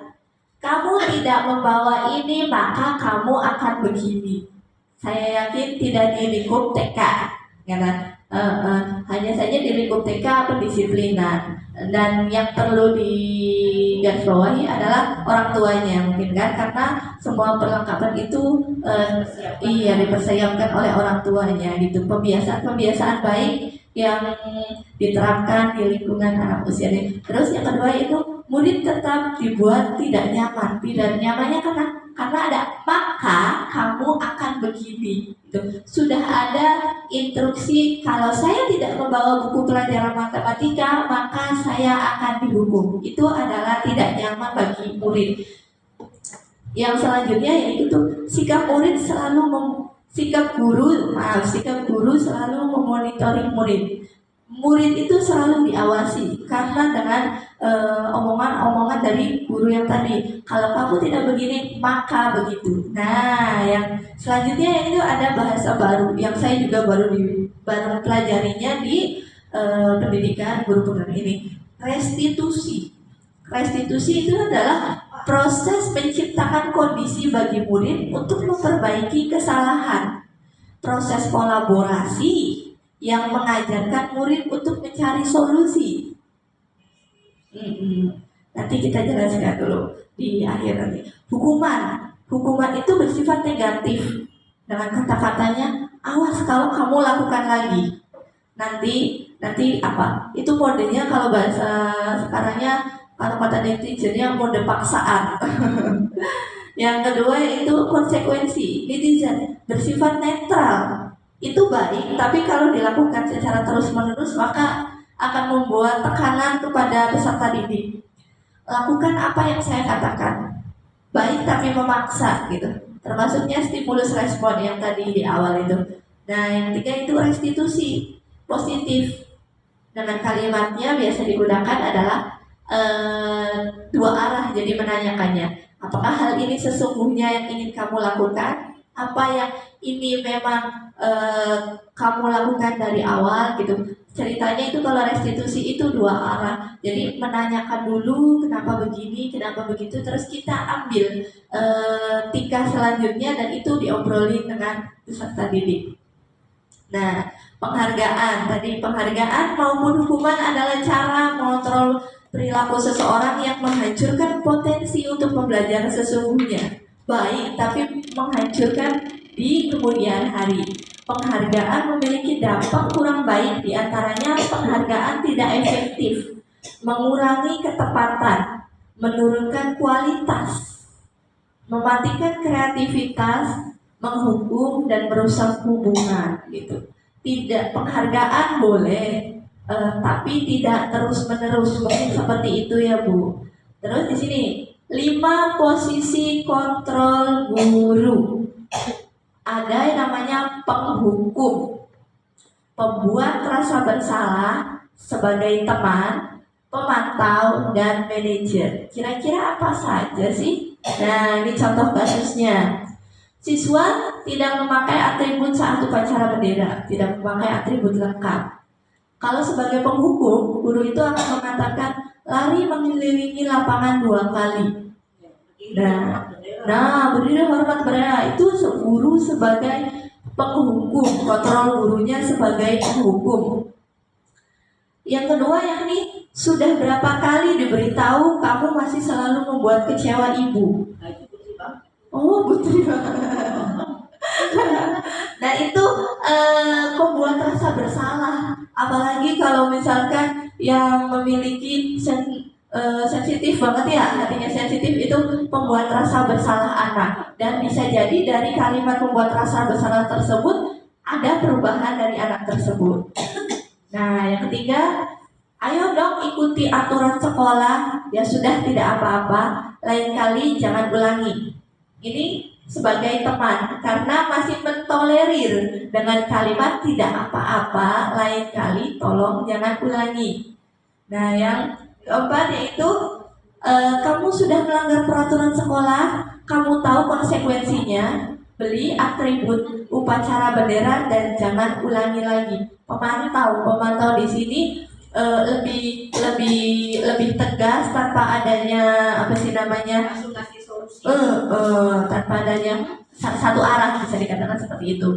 Kamu tidak membawa ini maka kamu akan begini. Saya yakin tidak di lingkup TK, karena hanya saja di lingkup TK pendisiplinan, dan yang perlu digarisbawahi adalah orang tuanya mungkin kan, karena semua perlengkapan itu dipersiapkan oleh orang tuanya gitu. Pembiasaan baik yang diterapkan di lingkungan anak usia ini. Terus yang kedua itu murid tetap dibuat tidak nyaman. Tidak nyamannya karena ada maka kamu akan begini gitu. Sudah ada instruksi kalau saya tidak membawa buku pelajaran matematika maka saya akan dihukum. Itu adalah tidak nyaman bagi murid. Yang selanjutnya yaitu sikap guru selalu memonitoring murid. murid itu selalu diawasi karena dengan omongan-omongan dari guru yang tadi, kalau kamu tidak begini maka begitu. Nah, yang selanjutnya itu ada bahasa baru yang saya juga baru pelajarinya di pendidikan guru penggerak ini, restitusi. Restitusi itu adalah proses menciptakan kondisi bagi murid untuk memperbaiki kesalahan, proses kolaborasi yang mengajarkan murid untuk mencari solusi. Nanti kita jelaskan dulu di akhir nanti. Hukuman itu bersifat negatif dengan kata-katanya, awas kalau kamu lakukan lagi. Nanti apa? Itu modenya kalau bahasa sekarangnya, kalau kata netizennya mode paksaan. Yang kedua itu konsekuensi. Netizen bersifat netral. Itu baik, tapi kalau dilakukan secara terus-menerus maka akan membuat tekanan kepada peserta didik. Lakukan apa yang saya katakan. Baik tapi memaksa gitu. Termasuknya stimulus respon yang tadi di awal itu. Nah, yang ketiga itu restitusi positif. Dengan kalimatnya biasa digunakan adalah dua arah, jadi menanyakannya. Apakah hal ini sesungguhnya yang ingin kamu lakukan? Apa yang ini memang kamu lakukan dari awal gitu. Ceritanya itu kalau restitusi itu dua arah. Jadi menanyakan dulu kenapa begini, kenapa begitu, terus kita ambil tingkah selanjutnya dan itu diobrolin dengan peserta didik. Nah, penghargaan maupun hukuman adalah cara mengontrol perilaku seseorang yang menghancurkan potensi untuk pembelajaran sesungguhnya. Baik, tapi menghancurkan di kemudian hari. Penghargaan memiliki dampak kurang baik, diantaranya penghargaan tidak efektif, mengurangi ketepatan, menurunkan kualitas, mematikan kreativitas, menghukum dan merusak hubungan gitu. Tidak, penghargaan boleh, tapi tidak terus-menerus, mungkin seperti itu ya Bu. Terus di sini 5 posisi kontrol guru. Ada yang namanya penghukum, pembuat rasa bersalah sebagai teman, pemantau, dan manajer. Kira-kira apa saja sih? Nah, ini contoh kasusnya. Siswa tidak memakai atribut saat upacara bendera, tidak memakai atribut lengkap. Kalau sebagai penghukum, guru itu akan mengatakan lari mengelilingi lapangan 2 kali. Nah, berdiri hormat bendera itu guru sebagai penghukum, kontrol gurunya sebagai penghukum. Yang kedua yakni sudah berapa kali diberitahu kamu masih selalu membuat kecewa ibu. Oh, Putri. Nah, itu membuat rasa bersalah. Apalagi kalau misalkan yang memiliki sensitif banget ya, hatinya sensitif, itu membuat rasa bersalah anak. Dan bisa jadi dari kalimat membuat rasa bersalah tersebut ada perubahan dari anak tersebut. Nah, yang ketiga, ayo dong ikuti aturan sekolah. Ya sudah, tidak apa-apa, lain kali jangan ulangi. Ini sebagai teman, karena masih mentolerir dengan kalimat tidak apa-apa, lain kali tolong jangan ulangi. Nah, yang keempat yaitu kamu sudah melanggar peraturan sekolah, kamu tahu konsekuensinya, beli atribut upacara bendera dan jangan ulangi lagi. Pemantau di sini lebih tegas tanpa adanya tanpa adanya satu arah, bisa dikatakan seperti itu.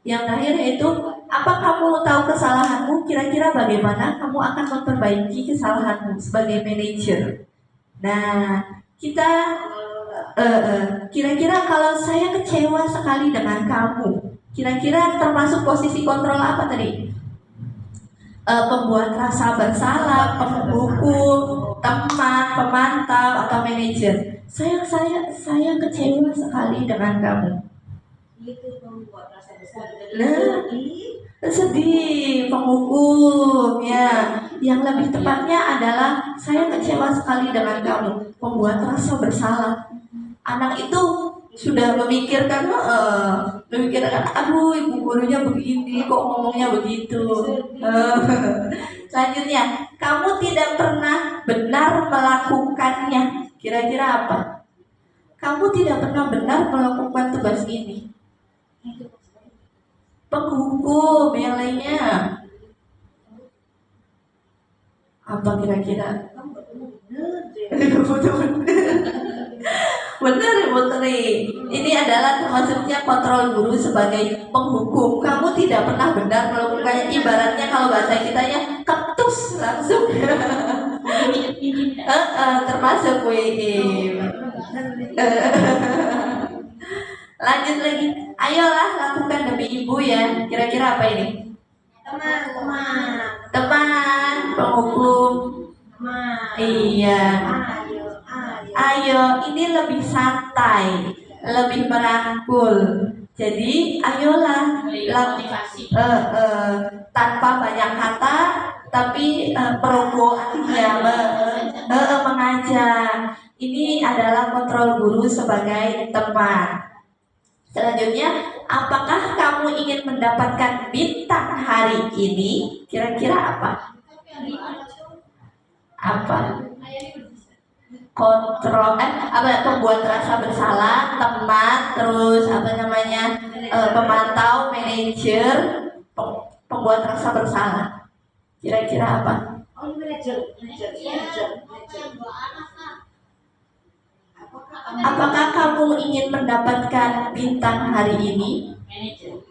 Yang terakhir yaitu, apa kamu tahu kesalahanmu, kira-kira bagaimana kamu akan memperbaiki kesalahanmu sebagai manajer. Nah, kita kira-kira kalau saya kecewa sekali dengan kamu, kira-kira termasuk posisi kontrol apa tadi? Pembuat rasa bersalah, penghukum, teman, pemantau, atau manajer. Saya kecewa sekali dengan kamu. Itu membuat rasa bersalah. Sedih, penghukum ya. Yang lebih tepatnya adalah saya kecewa sekali dengan kamu, membuat rasa bersalah. Anak itu sudah memikirkan, aduh ibu gurunya begini, kok ngomongnya begitu. Selanjutnya, kamu tidak pernah benar melakukannya. Kira-kira apa? Kamu tidak pernah benar melakukan tugas ini. Penghukum yang lainnya. Apa kira-kira? Benar ya Putri. Ini adalah termasuknya kontrol guru sebagai penghukum. Kamu tidak pernah benar melakukannya. Ibaratnya kalau bahasa kitanya ketus langsung. Termasuk WIM. Lanjut lagi. Ayolah lakukan demi ibu ya. Kira-kira apa ini? Teman, penghukum. Iya. Ayo, ini lebih santai, lebih merangkul. Jadi, ayolah motivasi. tanpa banyak kata, tapi progo artinya mengajak. Ini adalah kontrol guru sebagai teman. Selanjutnya, apakah kamu ingin mendapatkan bintang hari ini? Kira-kira apa? Apa? Kontrol, pembuat rasa bersalah, teman, terus pemantau, manajer, pembuat rasa bersalah. Kira-kira apa? Apakah kamu ingin mendapatkan bintang hari ini? Manajer.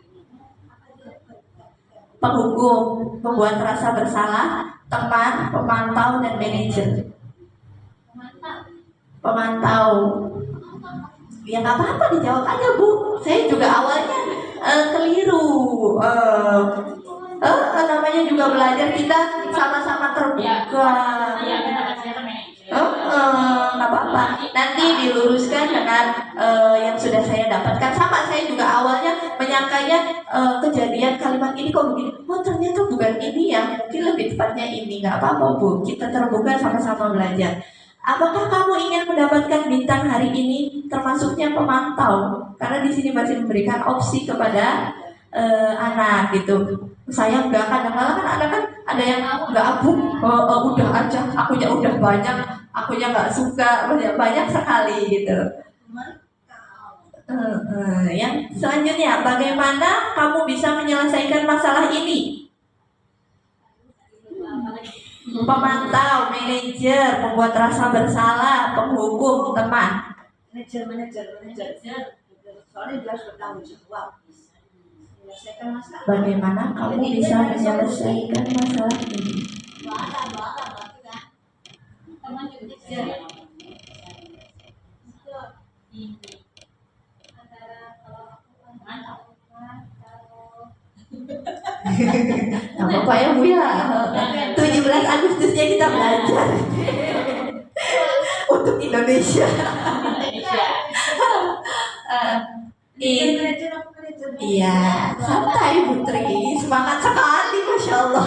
Penghukum, pembuat rasa bersalah, teman, pemantau, dan manajer. Pemantau. Ya nggak apa-apa, dijawab aja Bu. Saya juga awalnya keliru. Namanya juga belajar, kita sama-sama terbuka. Iya, saya manajer. Nggak apa-apa. Nanti diluruskan dengan yang sudah saya dapatkan. Sama, saya juga awalnya menyangkanya kejadian kalimat ini kok begini. Oh ternyata bukan ini ya. Mungkin lebih tepatnya ini. Nggak apa-apa Bu. Kita terbuka sama-sama belajar. Apakah kamu ingin mendapatkan bintang hari ini? Termasuknya pemantau, karena di sini masih memberikan opsi kepada anak gitu. Saya enggak, kadang-kadang kan ada yang enggak, aku udah aja, akunya udah banyak, akunya nggak suka, banyak sekali gitu. Yang selanjutnya, bagaimana kamu bisa menyelesaikan masalah ini? Pemantau, manajer, pembuat rasa bersalah, penghukum, teman. Manajer. Soalnya dia harus bertanggung jawab. Menyelesaikan masalah. Bagaimana kamu bisa menyelesaikan masalah ini? Teman juga Nah, Bapak ya Bu ya, 17 Agustusnya kita belajar untuk Indonesia. Iya, santai Putri, semangat sekali, Masya Allah.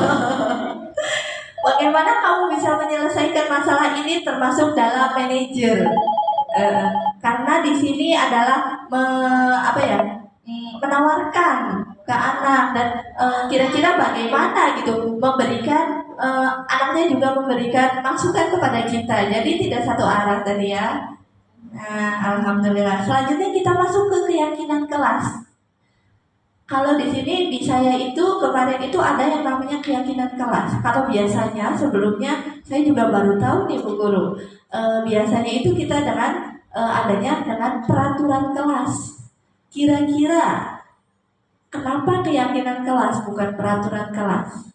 Bagaimana kamu bisa menyelesaikan masalah ini termasuk dalam manajer? Karena di sini adalah menawarkan ke anak dan kira-kira bagaimana gitu memberikan anaknya juga memberikan masukan kepada kita. Jadi tidak satu arah tadi ya. Nah, alhamdulillah. Selanjutnya kita masuk ke keyakinan kelas. Kalau di sini di saya itu kemarin itu ada yang namanya keyakinan kelas. Kalau biasanya sebelumnya saya juga baru tahu nih Bu Guru. Biasanya itu kita dengan adanya dengan peraturan kelas. Kira-kira kenapa keyakinan kelas bukan peraturan kelas?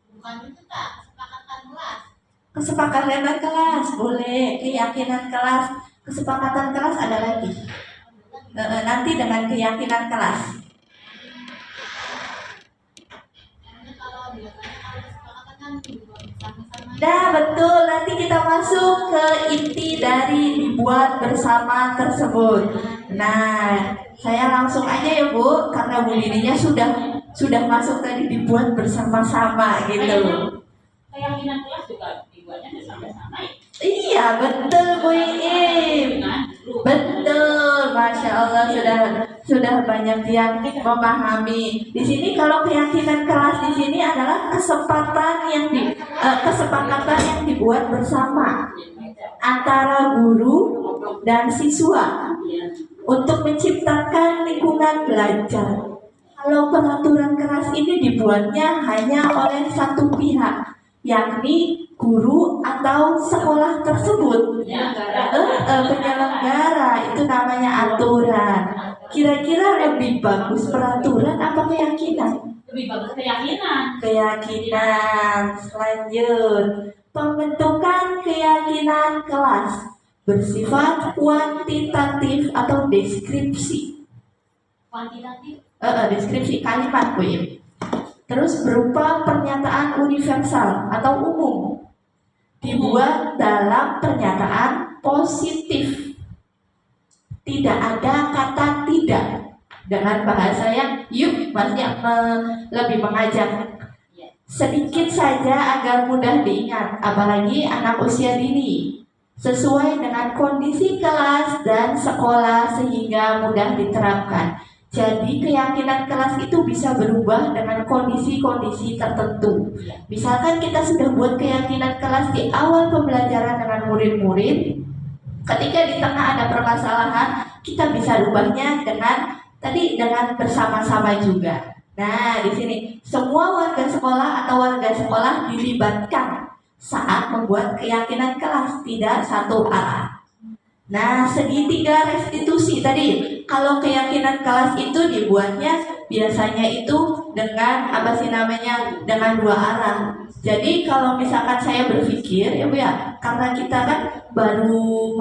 Bukan itu Kak, kesepakatan kelas. Kesepakatan kelas boleh, keyakinan kelas, kesepakatan kelas ada lagi. Nanti dengan keyakinan kelas. Nah betul, nanti kita masuk ke inti dari dibuat bersama tersebut. Nah, saya langsung aja ya Bu, karena Bu Dininya sudah masuk tadi dibuat bersama-sama gitu. Keyakinan kelas juga dibuatnya bersama-sama ya. Iya betul Bu Iim. guru. Betul, Masya Allah sudah banyak yang memahami. Di sini kalau keyakinan kelas di sini adalah kesepakatan yang dibuat bersama antara guru dan siswa untuk menciptakan lingkungan belajar. Kalau peraturan kelas ini dibuatnya hanya oleh satu pihak, yakni guru atau sekolah tersebut. Penyelenggara itu namanya aturan. Kira-kira lebih bagus peraturan apa keyakinan? Lebih bagus keyakinan. Keyakinan. Selanjut, pembentukan keyakinan kelas bersifat kuantitatif atau deskripsi. Kuantitatif. Deskripsi kalimat, Bu. Terus berupa pernyataan universal atau umum, dibuat dalam pernyataan positif. Tidak ada kata tidak. Dengan bahasa yang maksudnya lebih mengajak. Sedikit saja agar mudah diingat, apalagi anak usia dini. Sesuai dengan kondisi kelas dan sekolah sehingga mudah diterapkan. Jadi keyakinan kelas itu bisa berubah dengan kondisi-kondisi tertentu. Misalkan kita sudah buat keyakinan kelas di awal pembelajaran dengan murid-murid, ketika di tengah ada permasalahan, kita bisa rubahnya dengan bersama-sama juga. Nah, di sini semua warga sekolah atau warga sekolah dilibatkan saat membuat keyakinan kelas, tidak satu arah. Nah, segitiga restitusi tadi, kalau keyakinan kelas itu dibuatnya biasanya itu dengan dengan dua arah. Jadi kalau misalkan saya berpikir ya Bu ya, karena kita kan baru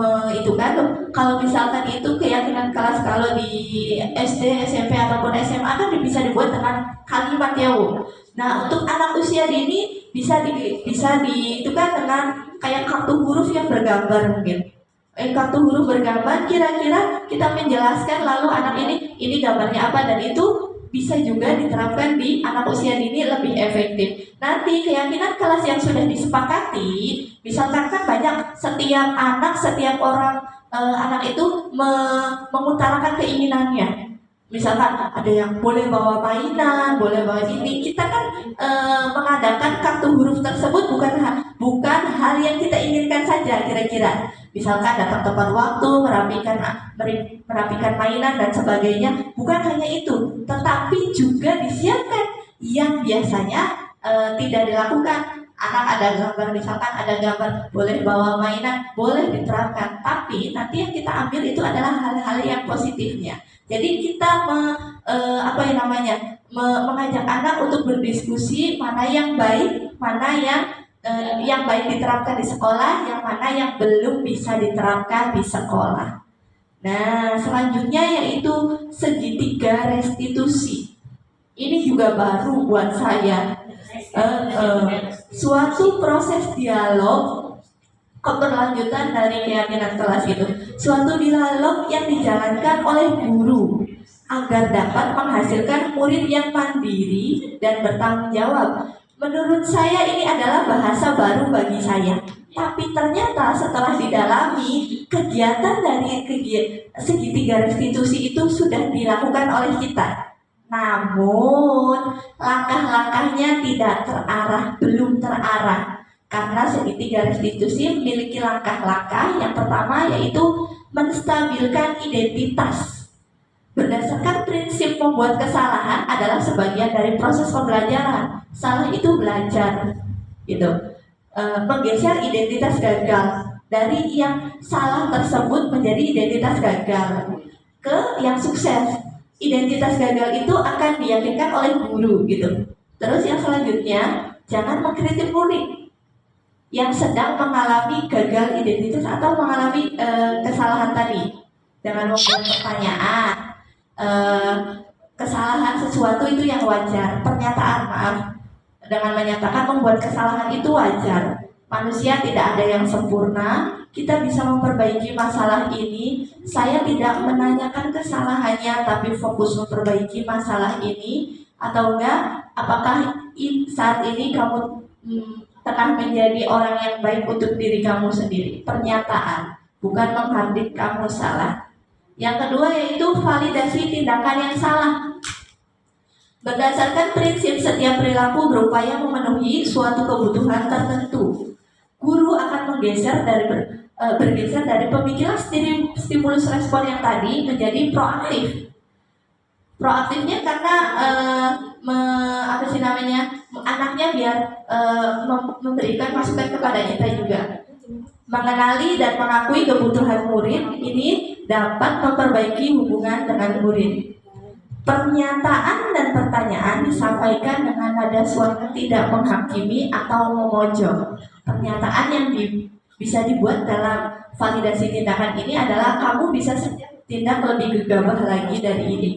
kalau misalkan itu keyakinan kelas kalau di SD, SMP ataupun SMA kan bisa dibuat dengan kalimat ya Bu. Nah, untuk anak usia dini bisa dengan kayak kartu huruf yang bergambar mungkin. Kartu huruf bergambar, kira-kira kita menjelaskan lalu anak ini gambarnya apa, dan itu bisa juga diterapkan di anak usia dini lebih efektif. Nanti keyakinan kelas yang sudah disepakati, misalkan kan banyak setiap orang anak itu mengutarakan keinginannya. Misalkan ada yang boleh bawa mainan, boleh bawa ini. Kita kan mengadakan kartu huruf tersebut bukan hal yang kita inginkan saja kira-kira. Misalkan datang tepat waktu, merapikan mainan dan sebagainya. Bukan hanya itu, tetapi juga disiapkan yang biasanya tidak dilakukan. Anak ada gambar, misalkan ada gambar boleh bawa mainan, boleh diterapkan. Tapi nanti yang kita ambil itu adalah hal-hal yang positifnya. Jadi kita mengajak anak untuk berdiskusi mana yang baik, mana yang baik diterapkan di sekolah, yang mana yang belum bisa diterapkan di sekolah. Nah, selanjutnya yaitu segitiga restitusi. Ini juga baru buat saya. Suatu proses dialog keberlanjutan dari keyakinan kelas itu. Suatu dialog yang dijalankan oleh guru agar dapat menghasilkan murid yang mandiri dan bertanggung jawab. Menurut saya ini adalah bahasa baru bagi saya. Tapi ternyata setelah didalami, kegiatan dari segitiga restitusi itu sudah dilakukan oleh kita. Namun langkah-langkahnya tidak terarah, belum terarah. Karena segitiga restitusi memiliki langkah-langkah. Yang pertama yaitu menstabilkan identitas. Berdasarkan prinsip membuat kesalahan adalah sebagian dari proses pembelajaran. Salah itu belajar, gitu. Menggeser identitas gagal dari yang salah tersebut menjadi identitas gagal ke yang sukses. Identitas gagal itu akan diyakinkan oleh guru, gitu. Terus yang selanjutnya, jangan mengkritik murid yang sedang mengalami gagal identitas atau mengalami kesalahan tadi. Dengan membuat pertanyaan, kesalahan sesuatu itu yang wajar. Dengan menyatakan membuat kesalahan itu wajar. Manusia tidak ada yang sempurna. Kita bisa memperbaiki masalah ini. Saya tidak menanyakan kesalahannya, tapi fokus memperbaiki masalah ini. Atau enggak, apakah saat ini kamu tengah menjadi orang yang baik untuk diri kamu sendiri. Pernyataan. bukan menghardik kamu salah. Yang kedua yaitu validasi tindakan yang salah. Berdasarkan prinsip setiap perilaku berupaya memenuhi suatu kebutuhan tertentu, guru akan bergeser dari pemikiran stimulus respon yang tadi menjadi proaktif. Proaktifnya karena anaknya biar memberikan masukan kepada kita juga. Mengenali dan mengakui kebutuhan murid ini dapat memperbaiki hubungan dengan murid. Pernyataan dan pertanyaan disampaikan dengan nada suara tidak menghakimi atau memojok. Pernyataan yang bisa dibuat dalam validasi tindakan ini adalah kamu bisa tindak lebih gegabah lagi dari ini.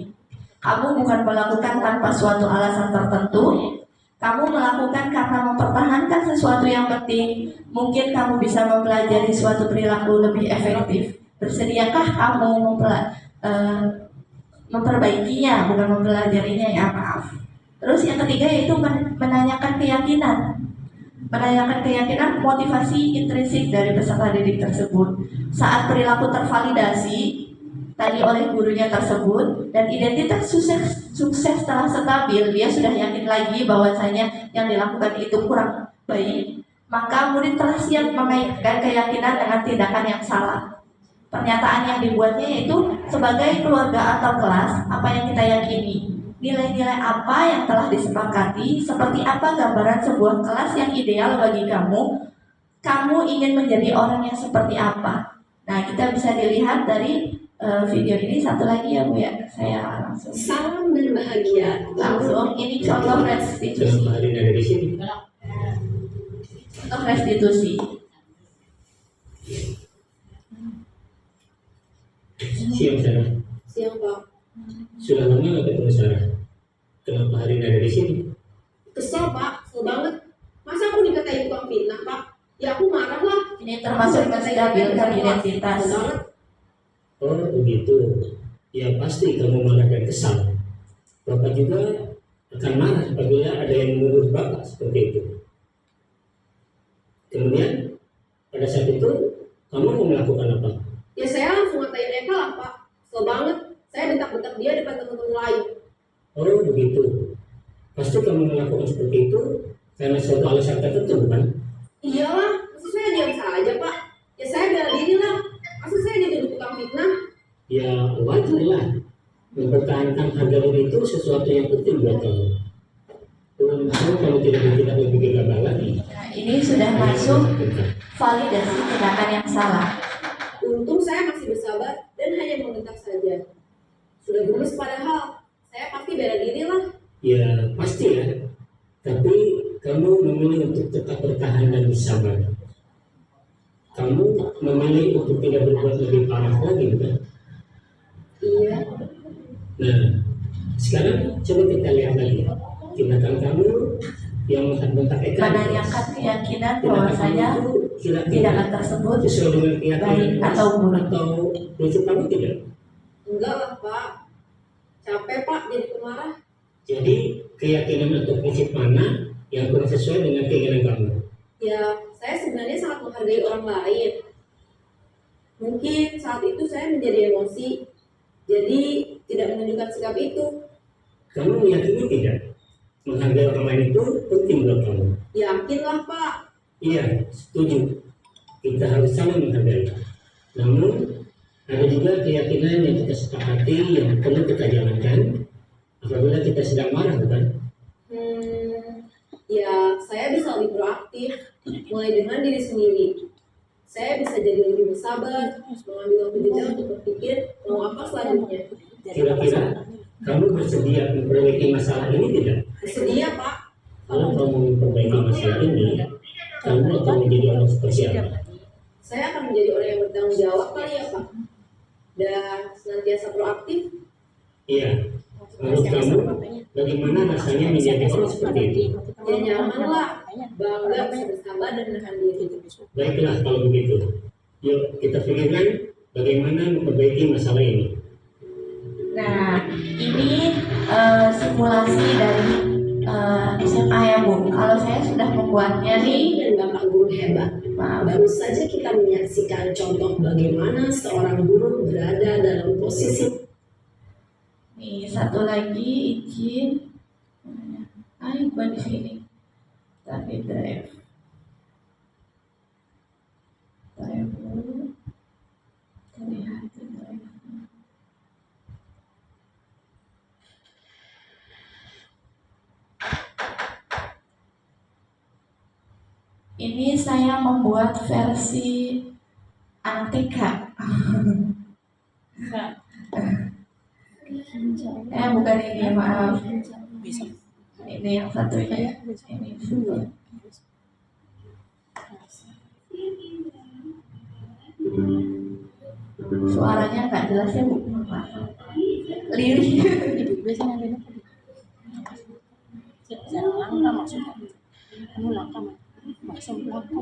Kamu bukan melakukan tanpa suatu alasan tertentu. Kamu melakukan karena mempertahankan sesuatu yang penting. Mungkin kamu bisa mempelajari suatu perilaku lebih efektif. Bersediakah kamu memperbaikinya, bukan mempelajarinya, ya maaf. Terus yang ketiga yaitu menanyakan keyakinan. Menanyakan keyakinan motivasi intrinsik dari peserta didik tersebut. Saat perilaku tervalidasi tadi oleh gurunya tersebut dan identitas sukses telah stabil, dia sudah yakin lagi bahwasanya yang dilakukan itu kurang baik, maka murid telah siap mengaitkan keyakinan dengan tindakan yang salah. Pernyataan yang dibuatnya yaitu sebagai keluarga atau kelas, apa yang kita yakini, nilai-nilai apa yang telah disepakati, seperti apa gambaran sebuah kelas yang ideal bagi kamu ingin menjadi orang yang seperti apa. Nah, kita bisa dilihat dari video ini. Satu lagi ya Bu ya, saya langsung. Salam dan bahagia. Langsung, ini contoh restitusi. Contoh restitusi. Siang Sarah. Siang Pak. Sudah lama nggak ketemu Sarah? Kenapa hari ini ada di sini? Kesel Pak, kesel banget. Masa aku dikatain tukang fitnah Pak? Ya aku marah lah. Ini termasuk menstabilkan identitas. Oh begitu. Ya pasti kamu marah dan kesal. Bapak juga akan marah apabila ada yang menuduh Bapak seperti itu. Kemudian pada saat itu kamu mau melakukan apa? Ya saya langsung ngatain Eka lah Pak. Kesel banget. Saya bentak-bentak dia depan teman-teman lain. Oh begitu. Pasti kamu melakukan seperti itu karena suatu alasan tertentu, bukan? Iyalah, maksud saya diam saja Pak. Ya saya bela diri lah. Maksud saya dituduh tukang fitnah. Ya wajar lah. Mempertahankan harga diri itu sesuatu yang penting buat kamu. Untung kamu tidak lebih gegabah lagi. Nah, ini sudah masuk validasi tindakan yang salah. Untung saya masih bersabar dan hanya membentak saja. Sudah gemes padahal. Saya pasti bela diri lah. Ya pasti ya. Tapi kamu memilih untuk tetap bertahan dan bersabar. Kamu memilih untuk tidak berbuat lebih parah lagi, bukan? Iya. Nah, sekarang coba kita lihat lagi tindakan kamu yang mengentak Eka. Menanyakan keyakinan bahwasanya tindakan tersebut sesuai dengan keyakinan baik atau buruk. Atau prinsip kamu tidak? Enggak lah Pak. Capek Pak jadi pemarah. Jadi keyakinan atau prinsip mana yang kurang sesuai dengan keinginan kamu? Ya, saya sebenarnya sangat menghargai orang lain. Mungkin saat itu saya menjadi emosi, jadi tidak menunjukkan sikap itu. Kamu meyakini tidak? Menghargai orang lain itu penting buat kamu. Yakinlah Pak. Iya, setuju. Kita harus saling menghargai. Namun, ada juga keyakinan yang kita sepakati yang perlu kita jalankan apabila kita sedang marah, bukan? Ya, saya bisa lebih proaktif, mulai dengan diri sendiri. Saya bisa jadi lebih bersabar, mengambil waktu jeda untuk berpikir mau apa selanjutnya. Kira-kira kamu bersedia memperbaiki masalah ini tidak? Bersedia Pak. Kalau kamu memperbaiki masalah ini, kamu akan menjadi orang seperti apa? Saya akan menjadi orang yang bertanggung jawab kali ya Pak. Dan senantiasa proaktif. Iya. Menurut kamu, bagaimana rasanya menjadi orang seperti itu? Ya nyaman lah, bangga bisa bersabar dan menahan diri. Baiklah kalau begitu. Yuk kita pikirkan bagaimana memperbaiki masalah ini. Nah, ini simulasi dari SMA ya Bu. Kalau saya sudah membuatnya nih, dan Bapak Guru hebat. maaf. Baru saja kita menyaksikan contoh bagaimana seorang guru berada dalam posisi. Nih satu lagi izin. Ayo buat di sini. Tapi drive. Drive dulu. Terlihat drive. Ini saya membuat versi anak TK. Bukan ini, maaf. Ini yang satunya. Ini sudah. Suaranya nggak jelas ya Bu. Maaf. Lirik. Biasanya beda. Jarang langka maksudnya. Kamu langka maksud langka.